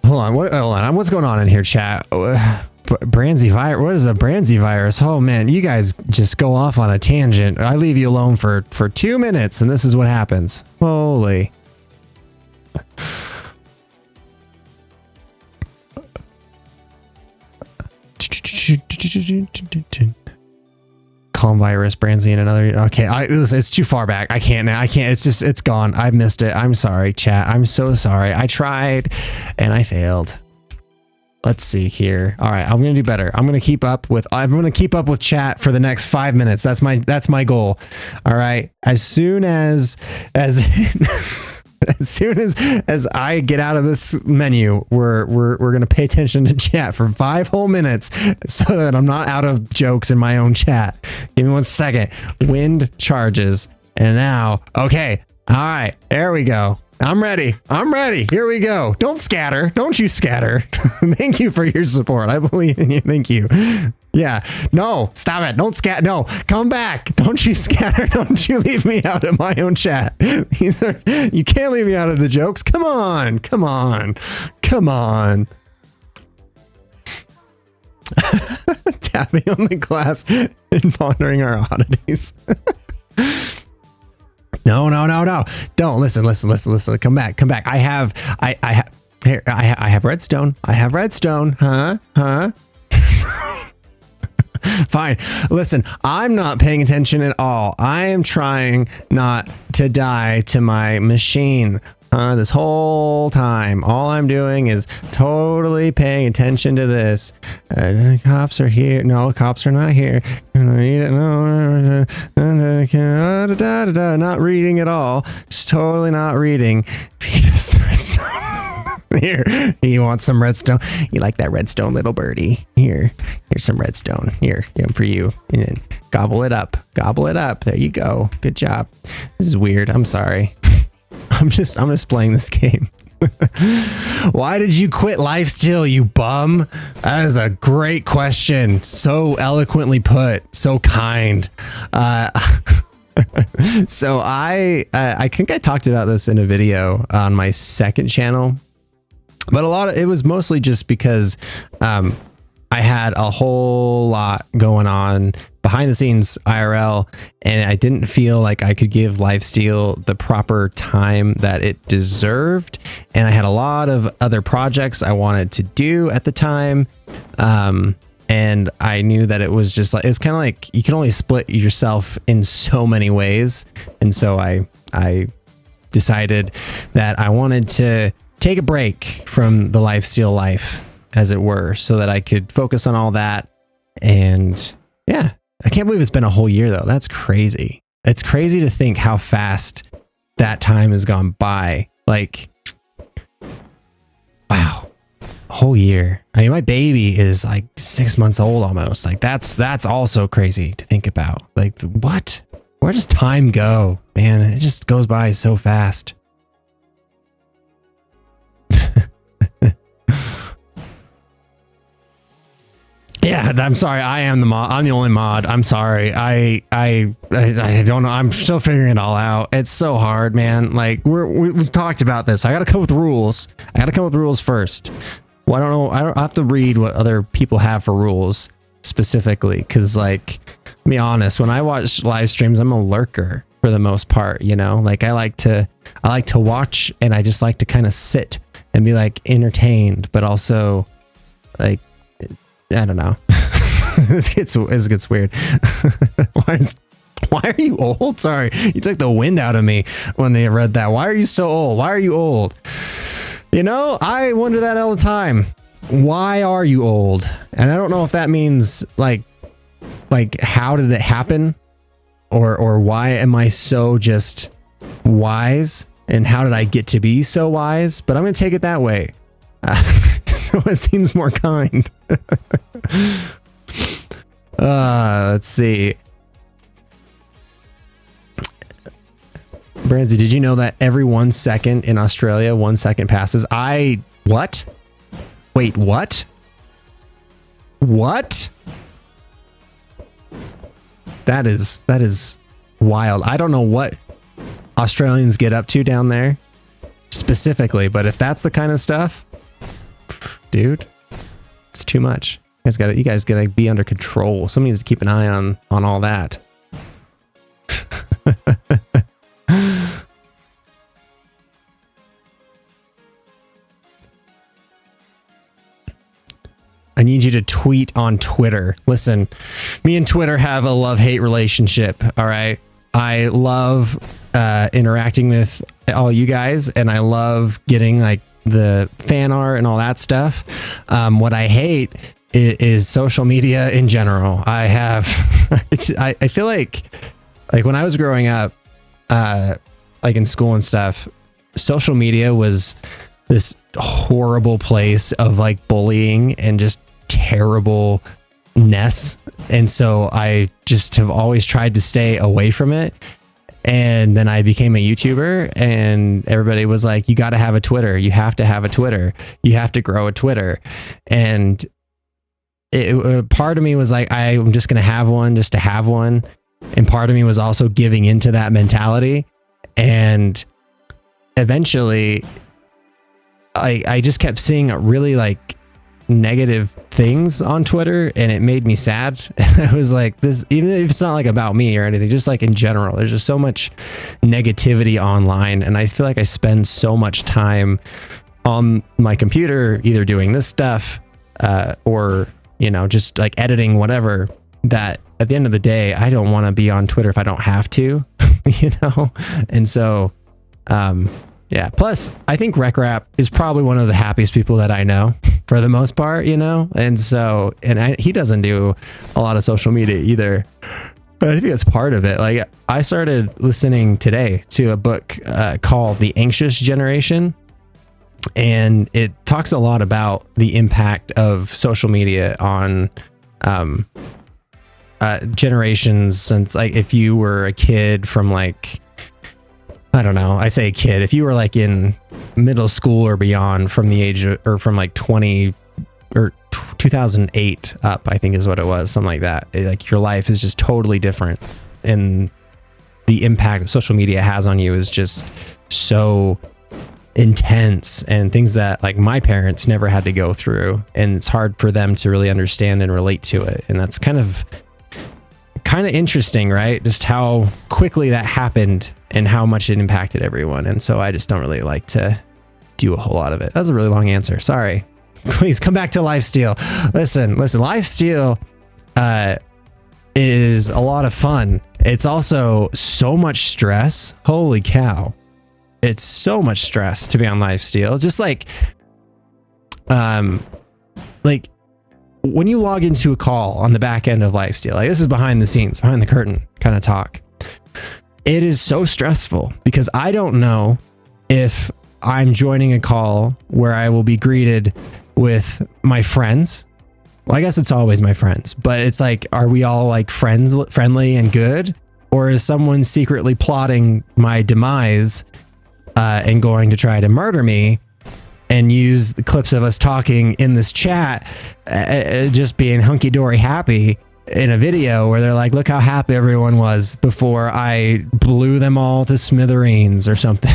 Hold on. What's going on in here, chat? Branzy virus. What is a Branzy virus? Oh man, you guys just go off on a tangent. I leave you alone for 2 minutes, and this is what happens. Holy. Calm virus, Branzy, and another. Okay, it's too far back. I can't now. I can't. It's gone. I've missed it. I'm sorry, chat. I'm so sorry. I tried, and I failed. Let's see here. All right, I'm gonna do better. I'm gonna keep up with chat for the next 5 minutes. That's my goal. All right. As soon as as soon as I get out of this menu, we're gonna pay attention to chat for 5 whole minutes so that I'm not out of jokes in my own chat. Give me 1 second. Wind charges, and now, okay. All right, there we go. I'm ready. I'm ready. Here we go. Don't scatter. Don't you scatter. Thank you for your support. I believe in you. Thank you. Yeah. No, stop it. Don't scatter. No, come back. Don't you scatter. Don't you leave me out of my own chat. You can't leave me out of the jokes. Come on. Come on. Come on. Tapping on the glass and pondering our oddities. No. Don't listen. Come back. I have redstone. Huh? Fine. Listen, I'm not paying attention at all. I am trying not to die to my machine. This whole time, all I'm doing is totally paying attention to this. Cops are here. No, cops are not here. No, not reading at all. Just totally not reading. Feed us the redstone. Here, you want some redstone? You like that redstone, little birdie? Here's some redstone. Here, for you. And then gobble it up. Gobble it up. There you go. Good job. This is weird. I'm sorry. I'm just playing this game. Why did you quit lifesteal, you bum? That is a great question. So eloquently put. So kind. So I think I talked about this in a video on my second channel, but it was mostly just because I had a whole lot going on behind the scenes IRL, and I didn't feel like I could give lifesteal the proper time that it deserved. And I had a lot of other projects I wanted to do at the time. And I knew that it was just like, it's kind of like you can only split yourself in so many ways. And so I decided that I wanted to take a break from the lifesteal life, as it were, so that I could focus on all that. And yeah, I can't believe it's been a whole year though. That's crazy. It's crazy to think how fast that time has gone by. Like, wow, a whole year. I mean, my baby is like 6 months old almost. Like that's also crazy to think about. Like, what? Where does time go? Man, it just goes by so fast. Yeah, I'm sorry. I am the mod. I'm the only mod. I'm sorry. I don't know. I'm still figuring it all out. It's so hard, man. Like we've talked about this. I got to come up with rules. I got to come up with rules first. Well, I don't know. I have to read what other people have for rules specifically. Cause like, to be honest, when I watch live streams, I'm a lurker for the most part, you know, like I like to watch, and I just like to kind of sit and be like entertained, but also like, I don't know. It gets weird. Why are you old? Sorry, you took the wind out of me when they read that. Why are you so old? Why are you old? You know, I wonder that all the time. Why are you old? And I don't know if that means like how did it happen, or why am I so just wise, and how did I get to be so wise? But I'm gonna take it that way. So it seems more kind. Let's see. Branzy, did you know that every 1 second in Australia, 1 second passes? What? Wait, what? What? That is wild. I don't know what Australians get up to down there specifically, but if that's the kind of stuff, dude, it's too much. You guys gotta be under control. Somebody needs to keep an eye on all that. I need you to tweet on Twitter. Listen, me and Twitter have a love-hate relationship. All right. I love interacting with all you guys, and I love getting like the fan art and all that stuff. What I hate is social media in general. I feel like when I was growing up, like in school and stuff, social media was this horrible place of like bullying and just terribleness. And so I just have always tried to stay away from it. And then I became a YouTuber, and everybody was like, you got to have a Twitter. You have to have a Twitter. You have to grow a Twitter. And part of me was like, I'm just going to have one just to have one. And part of me was also giving into that mentality. And eventually I just kept seeing really like negative things on Twitter, and it made me sad. I was like, this, even if it's not like about me or anything, just like in general, there's just so much negativity online. And I feel like I spend so much time on my computer, either doing this stuff, or, you know, just like editing, whatever, that at the end of the day, I don't want to be on Twitter if I don't have to, you know? And so, yeah. Plus, I think RecRap is probably one of the happiest people that I know for the most part, you know? And so, he doesn't do a lot of social media either, but I think that's part of it. Like, I started listening today to a book called The Anxious Generation, and it talks a lot about the impact of social media on generations. Since, like, if you were a kid from, like, I don't know, I say a kid, if you were like in middle school or beyond, from the age of, or from like 20 or 2008 up, I think is what it was, something like that. Like, your life is just totally different, and the impact that social media has on you is just so intense, and things that like my parents never had to go through, and it's hard for them to really understand and relate to it. And that's kind of interesting, right? Just how quickly that happened and how much it impacted everyone. And so I just don't really like to do a whole lot of it. That was a really long answer. Sorry. Please come back to lifesteal. Listen, lifesteal is a lot of fun. It's also so much stress. Holy cow. It's so much stress to be on lifesteal. Just like when you log into a call on the back end of lifesteal, like, this is behind the scenes, behind the curtain kind of talk. It is so stressful because I don't know if I'm joining a call where I will be greeted with my friends. Well, I guess it's always my friends, but it's like, are we all like friendly and good? Or is someone secretly plotting my demise and going to try to murder me, and use the clips of us talking in this chat, just being hunky-dory happy in a video where they're like, look how happy everyone was before I blew them all to smithereens or something.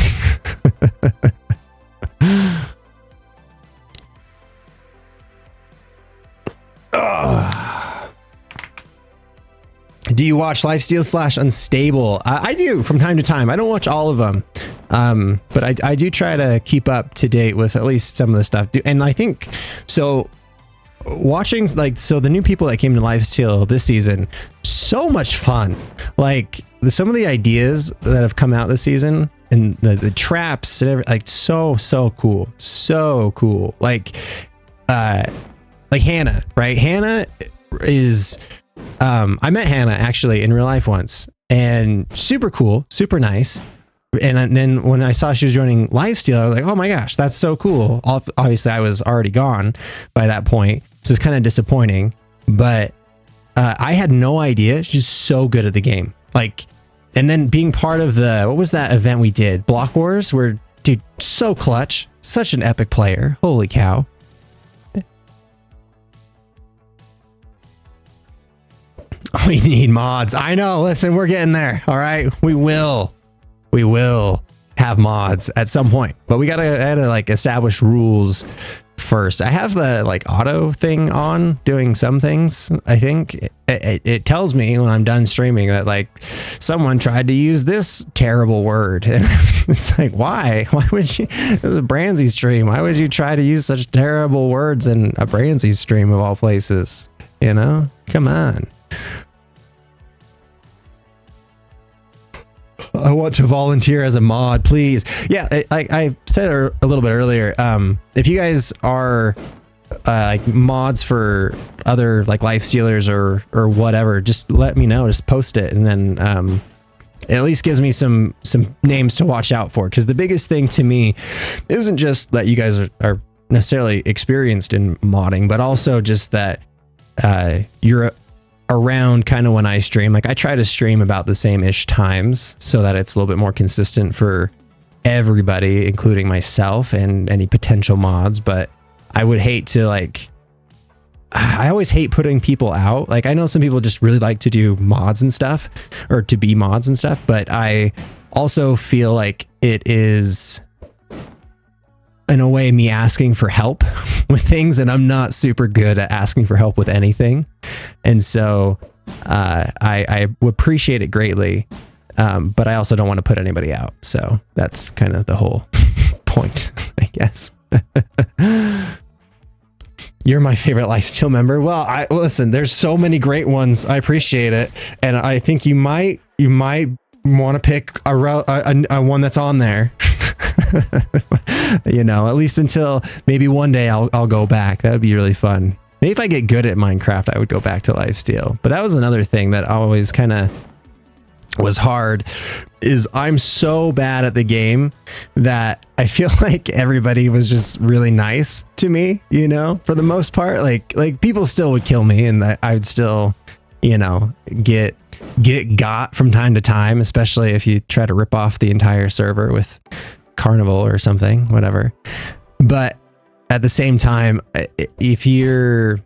Do you watch Lifesteal / Unstable? I do from time to time. I don't watch all of them, but I do try to keep up to date with at least some of the stuff. And I think so. Watching, like, so the new people that came to Lifesteal this season, so much fun. Like, some of the ideas that have come out this season, and the traps and everything, like, so cool. Like Hannah, right? Hannah is. I met Hannah actually in real life once, and super cool, super nice. And then when I saw she was joining Lifesteal, I was like, oh my gosh, that's so cool. Obviously, I was already gone by that point, so it's kind of disappointing. But I had no idea she's so good at the game. Like, and then being part of what was that event we did? Block Wars, where, dude, so clutch, such an epic player. Holy cow. We need mods. I know. Listen, we're getting there. All right. We will have mods at some point, but I gotta like establish rules first. I have the like auto thing on doing some things. I think it tells me when I'm done streaming that like someone tried to use this terrible word, and it's like, why would you? This is a Branzy stream. Why would you try to use such terrible words in a Branzy stream of all places? You know, come on. I want to volunteer as a mod, please. Yeah, I said a little bit earlier, if you guys are like mods for other like Lifestealers or whatever, just let me know. Just post it, and then it at least gives me some names to watch out for. Because the biggest thing to me isn't just that you guys are necessarily experienced in modding, but also just that you're around kind of when I stream. Like I try to stream about the same-ish times so that it's a little bit more consistent for everybody, including myself and any potential mods. But I would hate to like, I always hate putting people out. Like I know some people just really like to do mods and stuff, or to be mods and stuff, but I also feel like it is in a way me asking for help with things, and I'm not super good at asking for help with anything. And so I appreciate it greatly, but I also don't want to put anybody out. So that's kind of the whole point, I guess. You're my favorite Lifesteal member. Well, listen, there's so many great ones. I appreciate it. And I think you might want to pick a one that's on there. You know, at least until maybe one day I'll go back. That would be really fun. Maybe if I get good at Minecraft, I would go back to Lifesteal. But that was another thing that always kind of was hard, is I'm so bad at the game that I feel like everybody was just really nice to me, you know, for the most part. Like people still would kill me, and I would still, you know, get got from time to time, especially if you try to rip off the entire server with Carnival or something, whatever. But at the same time, if you're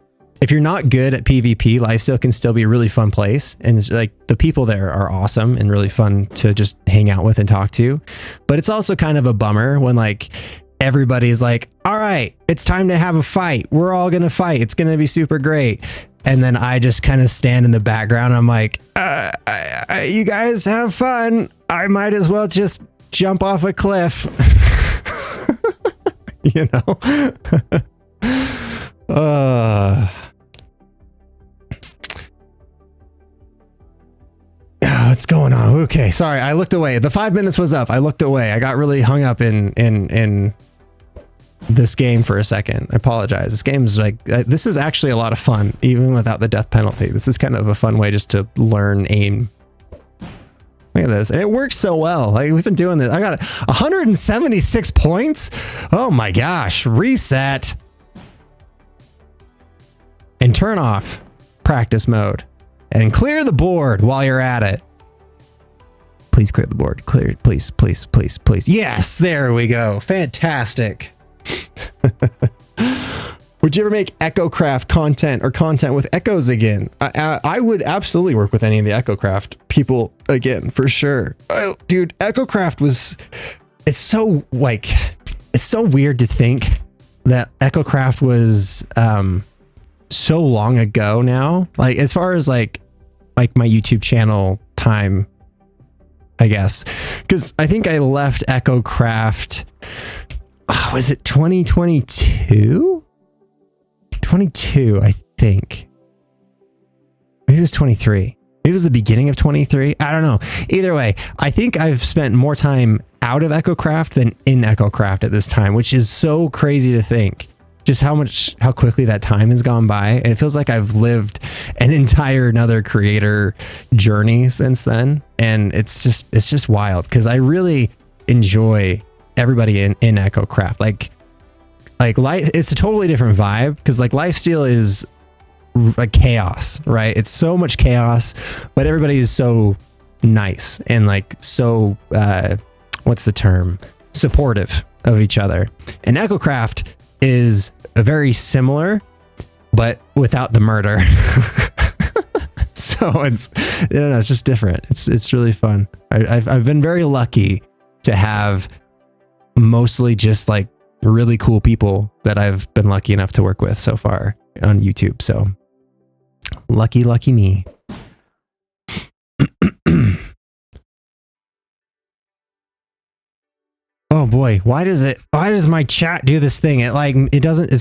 not good at PvP, Lifesteal can still be a really fun place. And it's like the people there are awesome and really fun to just hang out with and talk to. But it's also kind of a bummer when like everybody's like, all right, it's time to have a fight. We're all going to fight. It's going to be super great. And then I just kind of stand in the background. I'm like, you guys have fun. I might as well just jump off a cliff. You know? What's going on? Okay, sorry, I looked away. The 5 minutes was up. I looked away. I got really hung up in this game for a second. I apologize. This game's like, this is actually a lot of fun, even without the death penalty. This is kind of a fun way just to learn aim. Look at this. And it works so well. Like we've been doing this. I got 176 points. Oh my gosh. Reset. And turn off practice mode. And clear the board while you're at it. Please clear the board. Clear it. Please, please, please, please. Yes, there we go. Fantastic. Would you ever make EchoCraft content or content with echoes again? I would absolutely work with any of the EchoCraft people again, for sure. Dude, EchoCraft was... It's so, like... It's so weird to think that EchoCraft was so long ago now. Like, as far as, like my YouTube channel time, I guess. Because I think I left EchoCraft... was it 2022? 22, I think. Maybe it was 23. Maybe it was the beginning of 23. I don't know. Either way, I think I've spent more time out of EchoCraft than in EchoCraft at this time, which is so crazy to think. Just how quickly that time has gone by. And it feels like I've lived an entire another creator journey since then. And it's just wild, because I really enjoy everybody in EchoCraft. Like life, it's a totally different vibe, because like Lifesteal is like chaos, right? It's so much chaos, but everybody is so nice and like so what's the term, supportive of each other. And EchoCraft is a very similar, but without the murder. So it's, I don't know, it's just different. It's really fun. I've been very lucky to have mostly just like really cool people that I've been lucky enough to work with so far on YouTube. So lucky me. Oh boy, why does my chat do this thing? It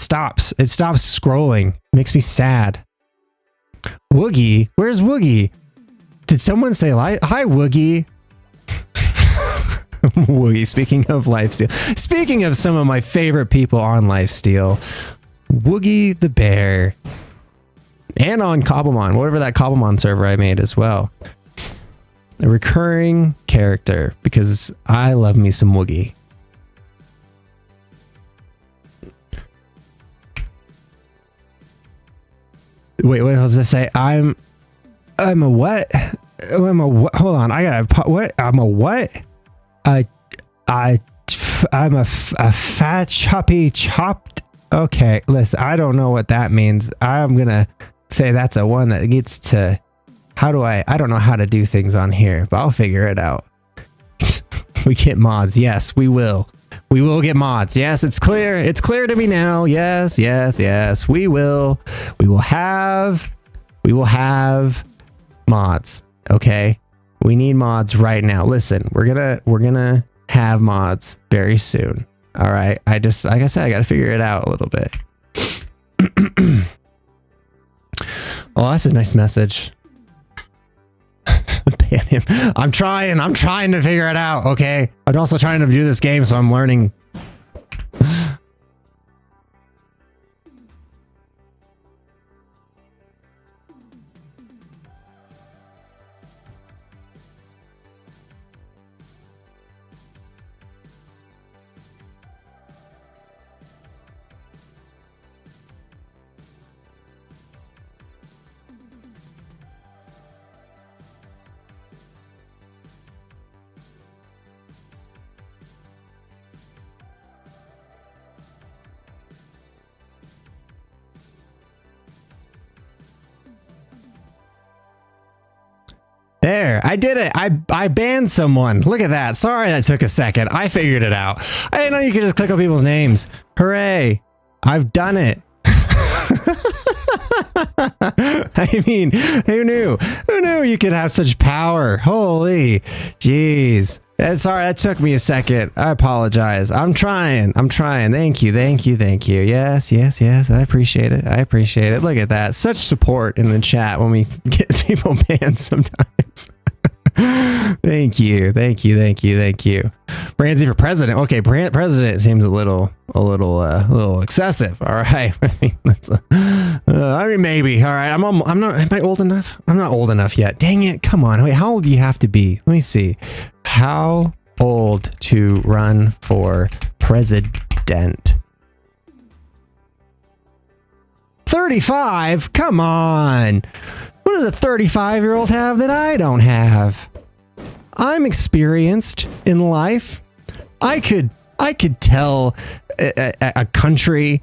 stops scrolling. It makes me sad. Woogie, where's Woogie? Did someone say hi Woogie? Woogie, speaking of Lifesteal. Speaking of some of my favorite people on Lifesteal, Woogie the Bear. And on Cobblemon, whatever that Cobblemon server I made as well. A recurring character, because I love me some Woogie. Wait, what does it say? I'm I'm a what? I'm a what? Hold on. I got what? I'm a what? I I'm a fat choppy chopped. Okay, listen, I don't know what that means. I'm gonna say that's a one that gets to. How do I don't know how to do things on here, but I'll figure it out. We get mods. Yes, we will. We will get mods. Yes, it's clear. It's clear to me now. Yes, yes, yes. We will. We will have mods. Okay. We need mods right now. Listen, we're gonna have mods very soon. All right. I just, like I said, I got to figure it out a little bit. Oh, that's a nice message. Ban him. I'm trying to figure it out. Okay. I'm also trying to do this game, so I'm learning. There, I did it. I banned someone. Look at that. Sorry that took a second. I figured it out. I didn't know you could just click on people's names. Hooray. I've done it. I mean, who knew? Who knew you could have such power? Holy jeez. Sorry, that took me a second. I apologize. I'm trying. Thank you. Yes, yes, yes. I appreciate it. Look at that. Such support in the chat when we get people banned sometimes. Thank you. Branzy for president. Okay, president seems a little excessive. All right. I mean, maybe. All right. I'm not. Am I old enough? I'm not old enough yet. Dang it. Come on. Wait. How old do you have to be? Let me see. How old to run for president? 35? Come on. What does a 35-year-old have that I don't have? I'm experienced in life. I could tell a country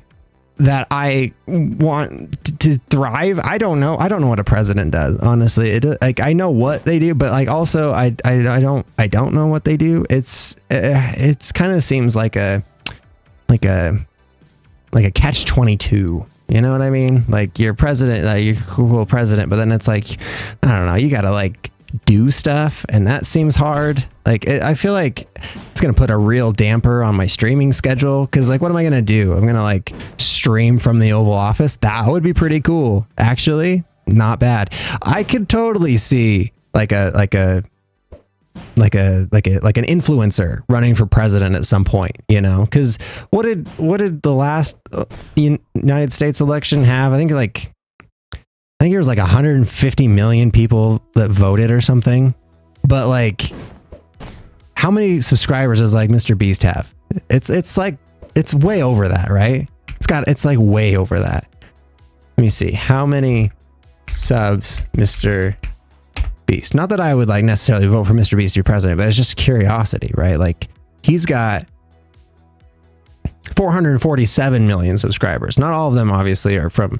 that I want to thrive. I don't know what a president does, honestly. I know what they do, but like also I don't know what they do. It's kind of seems like a catch-22. You know what I mean? Like you're president, you're cool president, but then it's like, I don't know, you gotta like do stuff, and that seems hard. Like I feel like it's gonna put a real damper on my streaming schedule, because like what am I gonna do? I'm gonna like stream from the Oval Office. That would be pretty cool, actually. Not bad. I could totally see like an influencer running for president at some point, you know? Because what did the last United States election have? I think there was like 150 million people that voted or something. But like, how many subscribers does like Mr. Beast have? It's like, it's way over that, right? It's like way over that. Let me see. How many subs Mr. Beast? Not that I would like necessarily vote for Mr. Beast to be president, but it's just curiosity, right? Like he's got 447 million subscribers. Not all of them obviously are from,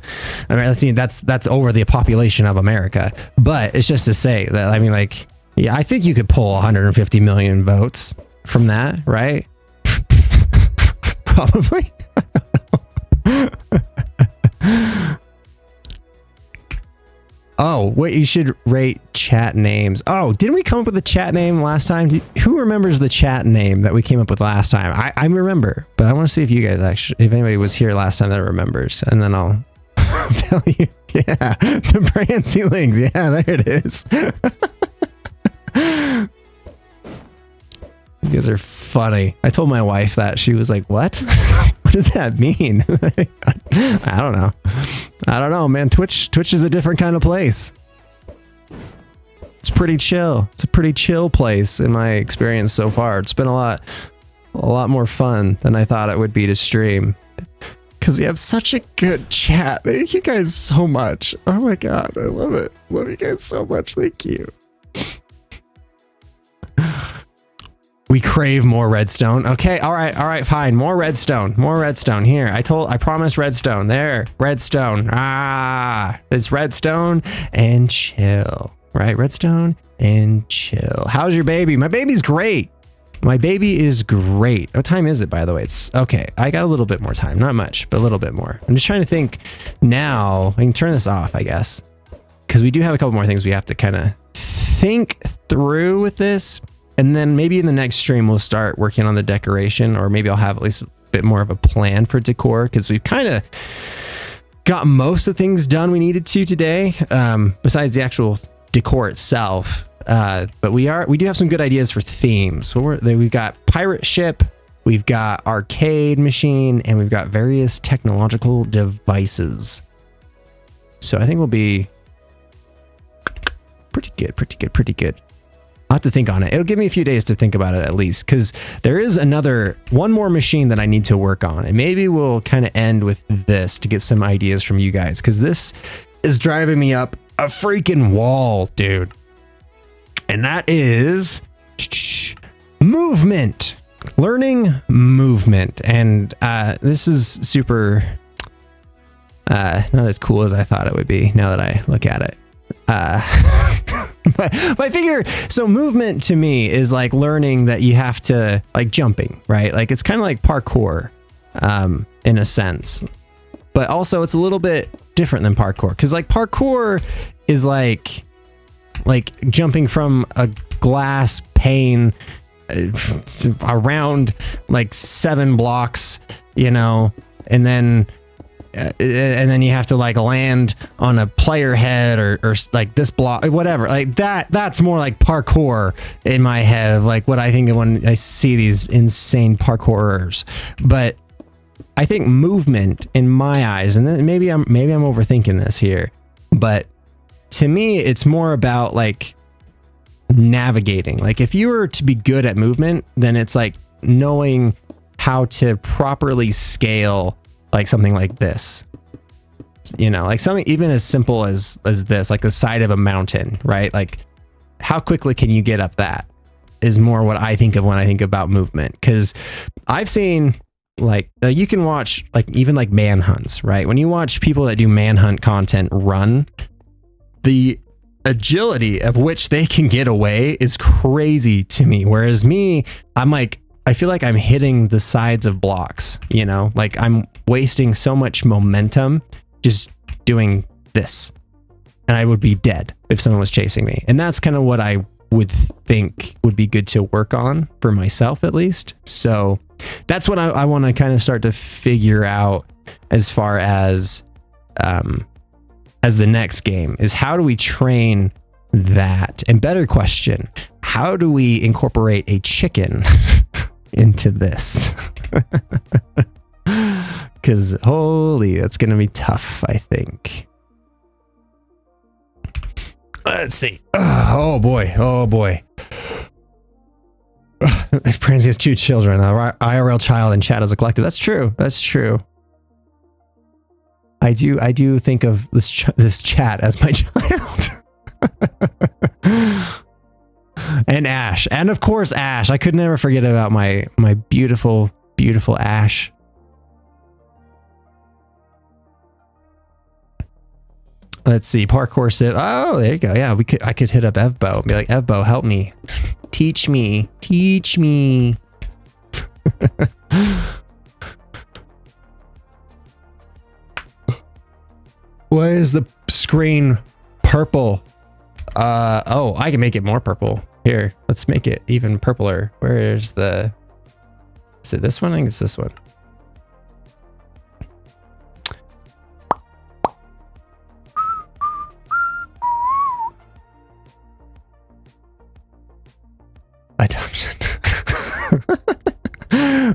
I mean, let's see, that's over the population of America, but it's just to say that, I mean, like, yeah, I think you could pull 150 million votes from that, right? Probably. Oh, wait, you should rate chat names. Oh, didn't we come up with a chat name last time? Who remembers the chat name that we came up with last time? I remember, but I want to see if you guys actually, if anybody was here last time that remembers, and then I'll tell you. Yeah, the Branzy links. Yeah, there it is. You guys are funny. I told my wife that. She was like, what? What does that mean? I don't know, man. Twitch is a different kind of place. It's pretty chill. It's a pretty chill place in my experience so far. It's been a lot more fun than I thought it would be to stream. because we have such a good chat. Thank you guys so much. Oh my god, I love it. Love you guys so much. Thank you. We crave more redstone. Okay, all right, fine. More redstone. Here, I promised redstone. There, redstone. It's redstone and chill. Right, redstone and chill. How's your baby? My baby's great. My baby is great. What time is it, by the way? It's okay. I got a little bit more time. Not much, but a little bit more. I'm just trying to think now. I can turn this off, I guess, because we do have a couple more things we have to kind of think through with this. And then maybe in the next stream, we'll start working on the decoration, or maybe I'll have at least a bit more of a plan for decor, because we've kind of got most of the things done we needed to today, besides the actual decor itself. But we do have some good ideas for themes. We've got pirate ship, we've got arcade machine, and we've got various technological devices. So I think we'll be pretty good. I'll have to think on it. It'll give me a few days to think about it at least, because there is one more machine that I need to work on, and maybe we'll kind of end with this to get some ideas from you guys, because this is driving me up a freaking wall, dude. And that is movement. Learning movement. And this is super not as cool as I thought it would be now that I look at it. But I figure, so movement to me is like learning that you have to, like jumping, right? Like it's kind of like parkour in a sense, but also it's a little bit different than parkour, because like parkour is like jumping from a glass pane around like 7 blocks, and then you have to like land on a player head or like this block, whatever, like that's more like parkour in my head, like what I think of when I see these insane parkourers. But I think movement in my eyes, and then maybe I'm overthinking this here, but to me it's more about like navigating. Like if you were to be good at movement, then it's like knowing how to properly scale like something like this, like something even as simple as this, like the side of a mountain, right? Like how quickly can you get up that is more what I think of when I think about movement. Because I've seen like you can watch like even like manhunts, right? When you watch people that do manhunt content run, the agility of which they can get away is crazy to me. Whereas me, I'm like, I feel like I'm hitting the sides of blocks, like I'm wasting so much momentum just doing this, and I would be dead if someone was chasing me. And that's kind of what I would think would be good to work on for myself, at least. So that's what I want to kind of start to figure out as far as the next game is, how do we train that? And better question, how do we incorporate a chicken into this? Because holy, that's gonna be tough, I think. Let's see. Oh boy. Branzy has 2 children, an IRL child and chat as a collective. That's true. I do think of this chat as my child. And Ash, and of course Ash. I could never forget about my beautiful Ash. Let's see, parkour sit. Oh, there you go. Yeah, I could hit up Evbo and be like, Evbo, help me, teach me. Why is the screen purple? Oh, I can make it more purple. Here, let's make it even purpler. Is it this one? I think it's this one. Adoption.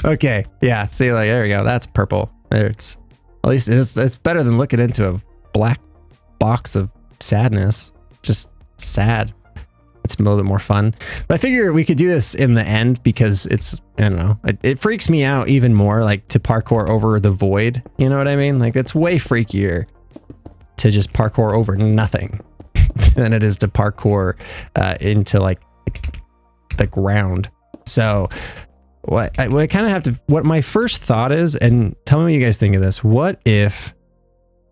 Okay, yeah, see, like, there we go. That's purple. At least it's better than looking into a black box of sadness. Just sad. It's a little bit more fun. But I figure we could do this in the end because it's, I don't know, it freaks me out even more, like to parkour over the void. You know what I mean? Like it's way freakier to just parkour over nothing than it is to parkour into like the ground. So what I kind of have to, what my first thought is, and tell me what you guys think of this. What if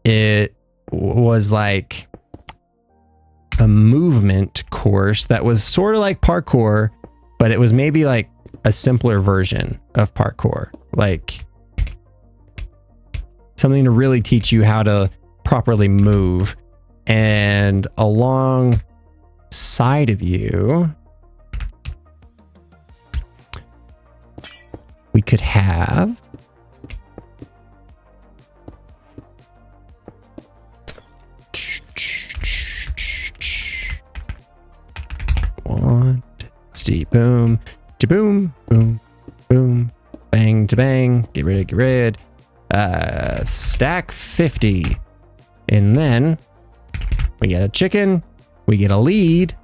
it was like a movement course that was sort of like parkour, but it was maybe like a simpler version of parkour, like something to really teach you how to properly move. And alongside of you, we could have one, see, boom, to boom, boom, boom, bang to bang, get rid, stack 50. And then we get a chicken, we get a lead,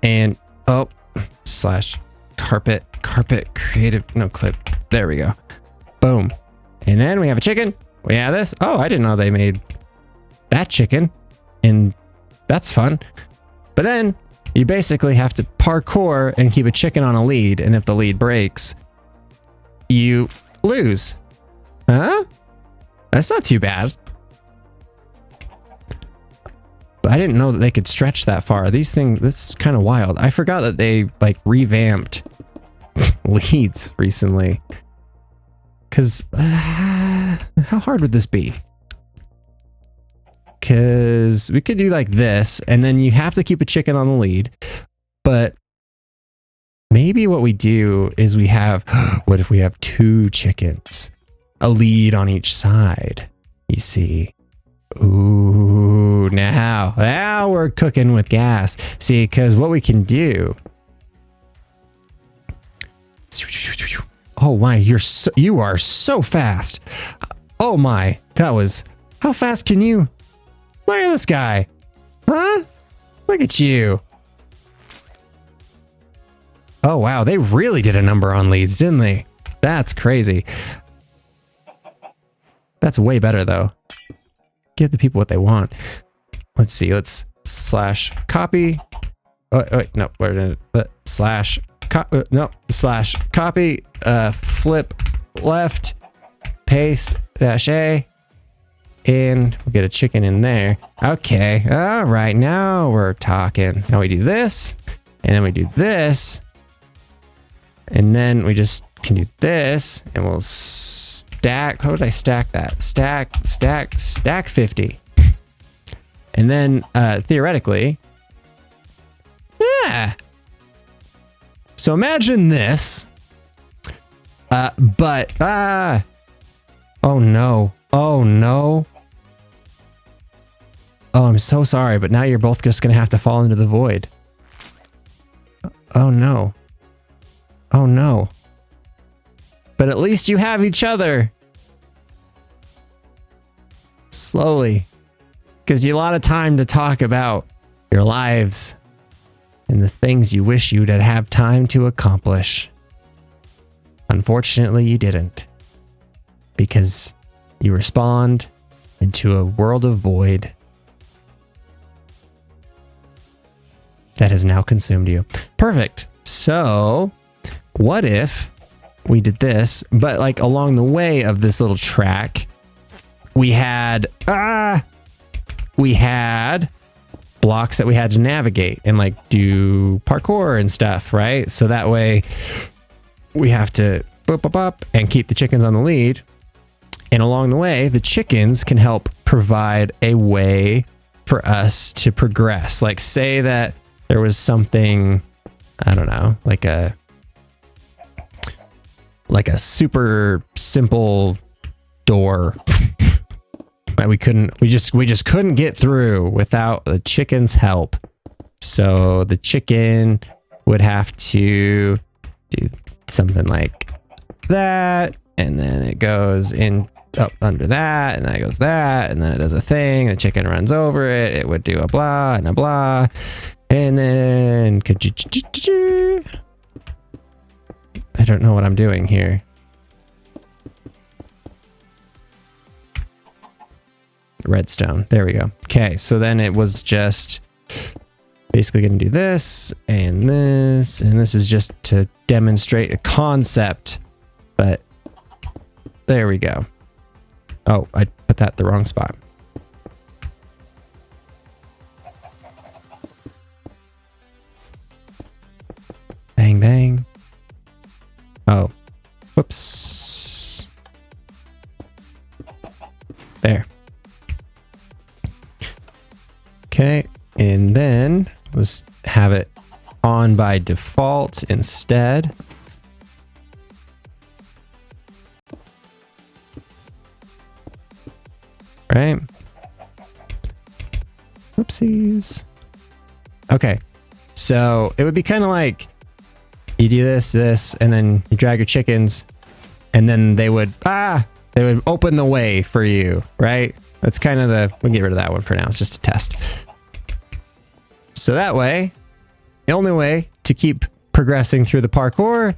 and oh, slash carpet creative, no clip. There we go. Boom. And then we have a chicken. We have this. Oh, I didn't know they made that chicken. And that's fun. But then you basically have to parkour and keep a chicken on a lead. And if the lead breaks, you lose. Huh? That's not too bad. But I didn't know that they could stretch that far. These things, this is kind of wild. I forgot that they like revamped leads recently. Because how hard would this be? Because we could do like this, and then you have to keep a chicken on the lead. But maybe what we do is we have, what if we have 2 chickens? A lead on each side, you see. Ooh, now we're cooking with gas. See, because what we can do. Oh my, you are so fast. Oh my, that was, how fast can you? Look at this guy. Huh? Look at you. Oh wow, they really did a number on leads, didn't they? That's crazy. That's way better though. Give the people what they want. Let's see. Let's slash copy. Oh, wait, no. Slash copy. Flip left. Paste dash A. And we'll get a chicken in there. Okay. All right. Now we're talking. Now we do this. And then we do this. And then we just can do this. And we'll stack. How did I stack that? Stack 50. And then theoretically, yeah. So imagine this. Oh no. Oh no. Oh, I'm so sorry, but now you're both just gonna have to fall into the void. Oh no. Oh no. But at least you have each other. Slowly. Gives you a lot of time to talk about your lives and the things you wish you'd have time to accomplish. Unfortunately, you didn't. Because you respawned into a world of void that has now consumed you. Perfect. So, what if we did this, but like along the way of this little track, we had blocks that we had to navigate and like do parkour and stuff, right? So that way we have to boop and keep the chickens on the lead. And along the way, the chickens can help provide a way for us to progress. Like say that there was something, I don't know, like a super simple door that we just couldn't get through without the chicken's help. So the chicken would have to do something like that, and then it goes in up under that, and then it goes that, and then it does a thing, the chicken runs over it, it would do a blah and a blah, and then I don't know what I'm doing here. Redstone, there we go. Okay, so then it was just basically going to do this, and this is just to demonstrate a concept, but there we go. Oh, I put that in the wrong spot. Bang, bang. Oh, whoops. There. Okay, and then let's have it on by default instead. Right? Whoopsies. Okay, so it would be kind of like you do this, and then you drag your chickens, and then they would open the way for you, right? That's kind of we'll get rid of that one for now. It's just a test. So that way, the only way to keep progressing through the parkour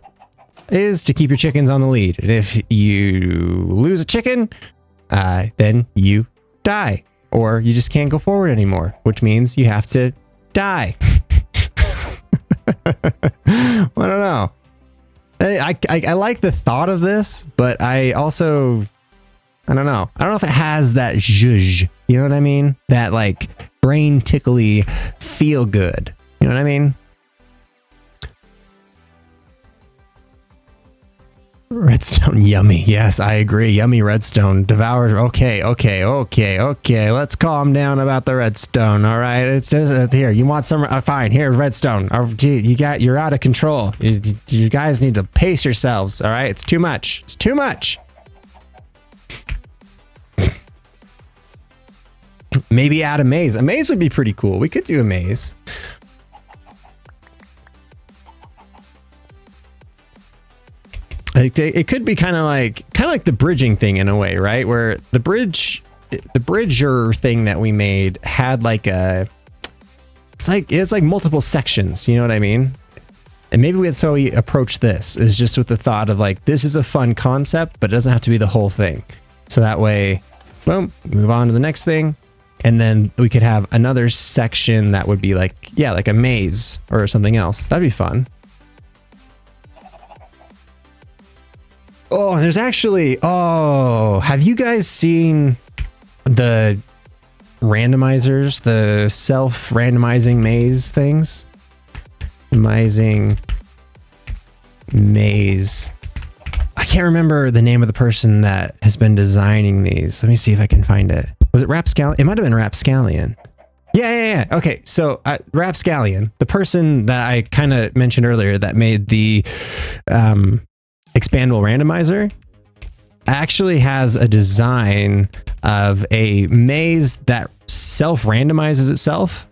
is to keep your chickens on the lead. And if you lose a chicken, then you die, or you just can't go forward anymore, which means you have to die. I don't know. I like the thought of this, but I also, I don't know. I don't know if it has that zhuzh, you know what I mean? That like brain tickly feel good. You know what I mean? Redstone, yummy. Yes, I agree. Yummy redstone. Devoured. Okay. Let's calm down about the redstone. All right. It's here. You want some? Fine. Here, redstone. You're out of control. You guys need to pace yourselves. All right. It's too much. It's too much. Maybe add a maze. A maze would be pretty cool. We could do a maze. It could be kind of like the bridging thing in a way, right? Where the bridger thing that we made had it's like multiple sections. You know what I mean? And maybe that's how we approach this, is just with the thought of like, this is a fun concept, but it doesn't have to be the whole thing. So that way, boom, move on to the next thing. And then we could have another section that would be like, yeah, like a maze or something else. That'd be fun. Oh, there's actually, have you guys seen the randomizers, the self-randomizing maze things? Randomizing maze. I can't remember the name of the person that has been designing these. Let me see if I can find it. Was it Rapscallion? It might have been Rapscallion. Yeah. Okay, so Rapscallion, the person that I kind of mentioned earlier that made the expandable randomizer, actually has a design of a maze that self-randomizes itself.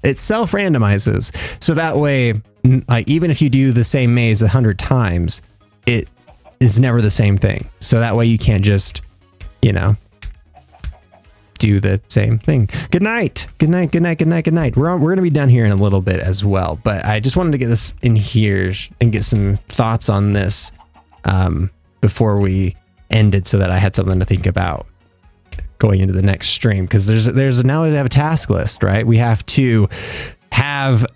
It self-randomizes. So that way, like, even if you do the same maze 100 times, it is never the same thing. So that way you can't just, do the same thing. Good night. We're going to be done here in a little bit as well, but I just wanted to get this in here and get some thoughts on this before we ended, so that I had something to think about going into the next stream. Because now we have a task list, right? We have to have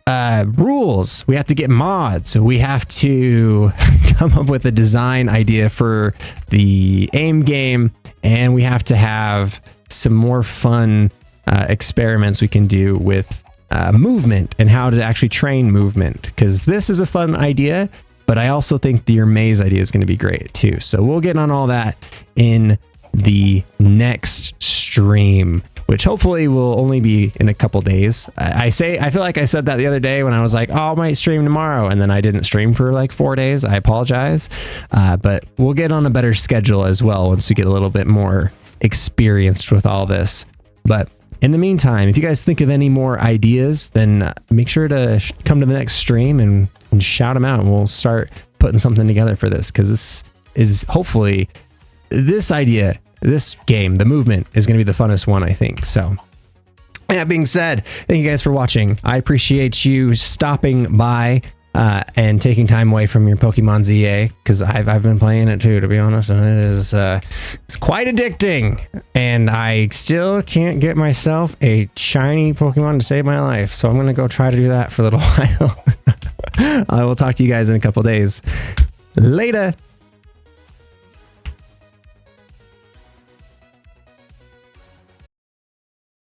rules. We have to get mods. We have to come up with a design idea for the AIM game, and we have to have some more fun experiments we can do with movement and how to actually train movement, because this is a fun idea, but I also think your maze idea is going to be great too. So we'll get on all that in the next stream, which hopefully will only be in a couple days. I feel like I said that the other day when I was like, oh, I might stream tomorrow, and then I didn't stream for like 4 days. I apologize, but we'll get on a better schedule as well once we get a little bit more experienced with all this. But in the meantime, if you guys think of any more ideas, then make sure to come to the next stream and shout them out, and we'll start putting something together for this, because is hopefully this idea, this game, the movement is going to be the funnest one, I think. So that being said, thank you guys for watching. I appreciate you stopping by and taking time away from your Pokemon ZA, because I've been playing it too, to be honest, and it is it's quite addicting, and I still can't get myself a shiny Pokemon to save my life, so I'm gonna go try to do that for a little while. I will talk to you guys in a couple days. Later.